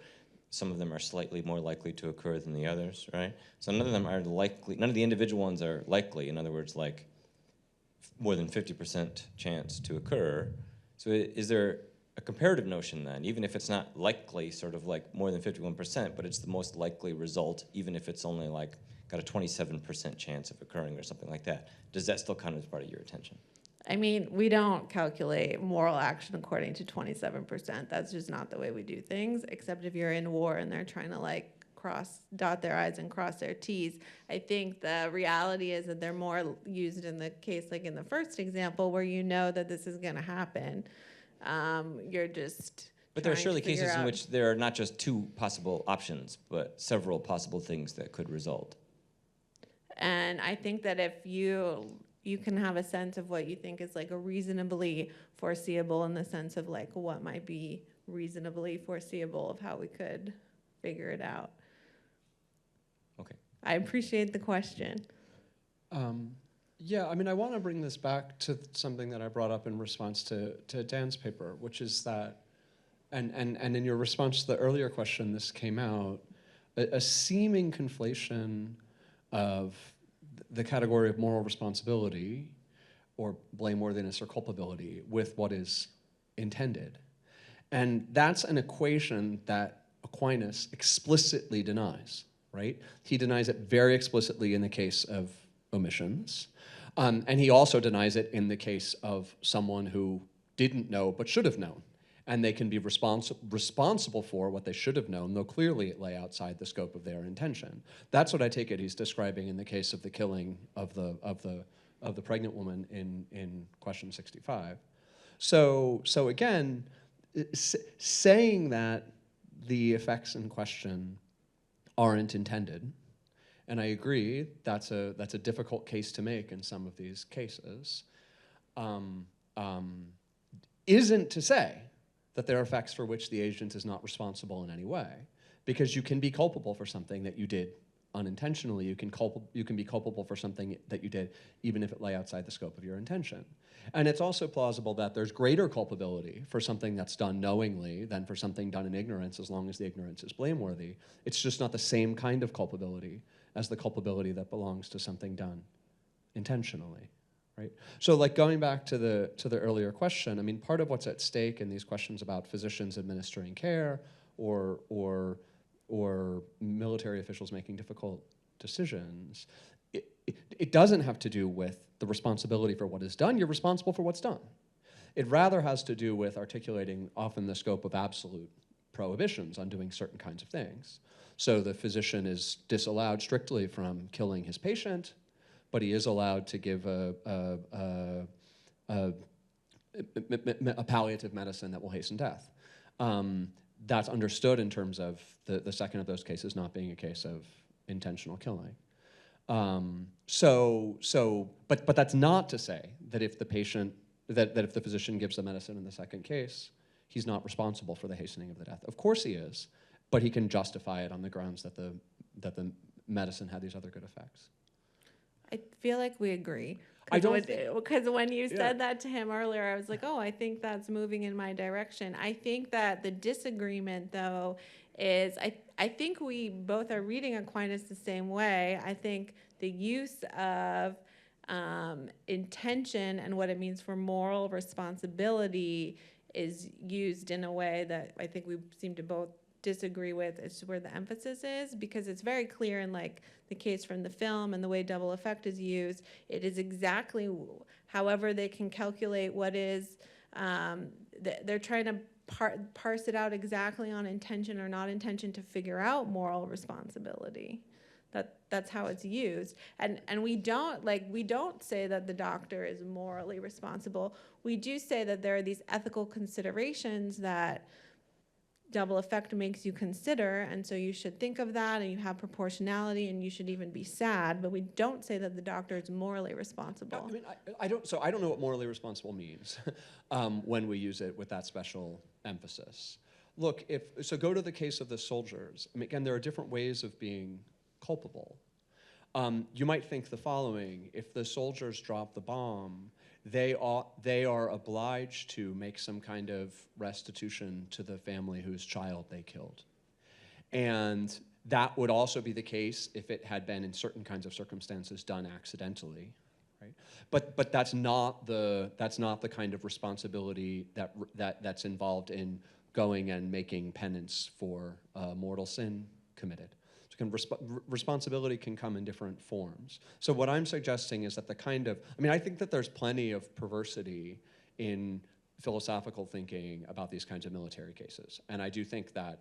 some of them are slightly more likely to occur than the others, right? So none of them are likely, none of the individual ones are likely. In other words, like more than 50% chance to occur. So is there a comparative notion then, even if it's not likely, sort of like more than 51%, but it's the most likely result, even if it's only like got a 27% chance of occurring or something like that? Does that still count as part of your attention? I mean, we don't calculate moral action according to 27%. That's just not the way we do things, except if you're in war and they're trying to like dot their I's and cross their T's. I think the reality is that they're more used in the case, like in the first example, where you know that this is going to happen. You're just But there are trying to surely figure cases in out- which there are not just 2 possible options, but several possible things that could result. And I think that if you can have a sense of what you think is like a reasonably foreseeable, in the sense of like what might be reasonably foreseeable of how we could figure it out. Okay. I appreciate the question. Yeah, I mean, I want to bring this back to something that I brought up in response to Dan's paper, which is that, and in your response to the earlier question, this came out, a seeming conflation of the category of moral responsibility or blameworthiness or culpability with what is intended. And that's an equation that Aquinas explicitly denies, right? He denies it very explicitly in the case of omissions. And he also denies it in the case of someone who didn't know but should have known. And they can be responsible for what they should have known, though clearly it lay outside the scope of their intention. That's what I take it he's describing in the case of the killing of the pregnant woman in question 65. So again, saying that the effects in question aren't intended, and I agree that's a difficult case to make in some of these cases, isn't to say that there are effects for which the agent is not responsible in any way, because you can be culpable for something that you did unintentionally. You can be culpable for something that you did even if it lay outside the scope of your intention. And it's also plausible that there's greater culpability for something that's done knowingly than for something done in ignorance, as long as the ignorance is blameworthy. It's just not the same kind of culpability as the culpability that belongs to something done intentionally. Right? So like going back to the earlier question, I mean, part of what's at stake in these questions about physicians administering care or military officials making difficult decisions, it doesn't have to do with the responsibility for what is done. You're responsible for what's done. It rather has to do with articulating often the scope of absolute prohibitions on doing certain kinds of things. So the physician is disallowed strictly from killing his patient, but he is allowed to give a palliative medicine that will hasten death. That's understood in terms of the second of those cases not being a case of intentional killing. But that's not to say that if the patient, that if the physician gives the medicine in the second case, he's not responsible for the hastening of the death. Of course he is, but he can justify it on the grounds that the medicine had these other good effects. I feel like we agree. Because when you said that to him earlier, I was like, oh, I think that's moving in my direction. I think that the disagreement, though, is I think we both are reading Aquinas the same way. I think the use of intention and what it means for moral responsibility is used in a way that I think we seem to both disagree with as to where the emphasis is, because it's very clear in like the case from the film and the way double effect is used. It is exactly however they can calculate what is, they're trying to parse it out exactly on intention or not intention to figure out moral responsibility. That's how it's used. And we don't say that the doctor is morally responsible. We do say that there are these ethical considerations that double effect makes you consider, and so you should think of that, and you have proportionality, and you should even be sad, but we don't say that the doctor is morally responsible. I mean, I don't know what morally responsible means when we use it with that special emphasis. Look, so go to the case of the soldiers. I mean, again, there are different ways of being culpable. You might think the following: if the soldiers drop the bomb, they are obliged to make some kind of restitution to the family whose child they killed. And that would also be the case if it had been, in certain kinds of circumstances, done accidentally, right? But that's not the kind of responsibility that's involved in going and making penance for mortal sin committed. Responsibility can come in different forms. So what I'm suggesting is that I think that there's plenty of perversity in philosophical thinking about these kinds of military cases. And I do think that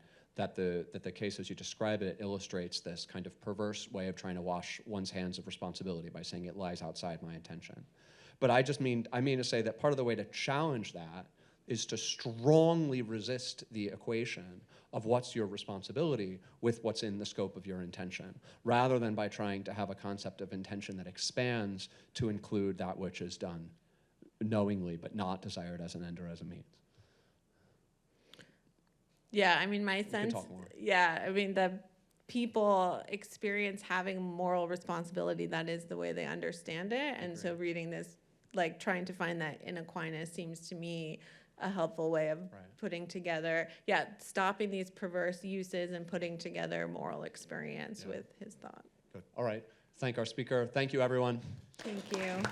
the case as you describe it illustrates this kind of perverse way of trying to wash one's hands of responsibility by saying it lies outside my intention. But I mean to say that part of the way to challenge that is to strongly resist the equation of what's your responsibility with what's in the scope of your intention, rather than by trying to have a concept of intention that expands to include that which is done knowingly but not desired as an end or as a means. Yeah, I mean, my sense, talk more. yeah, I mean, the people experience having moral responsibility. That is the way they understand it. And so reading this, like trying to find that in Aquinas seems to me a helpful way of putting together, stopping these perverse uses and putting together moral experience with his thought. Good. All right. Thank our speaker. Thank you, everyone. Thank you.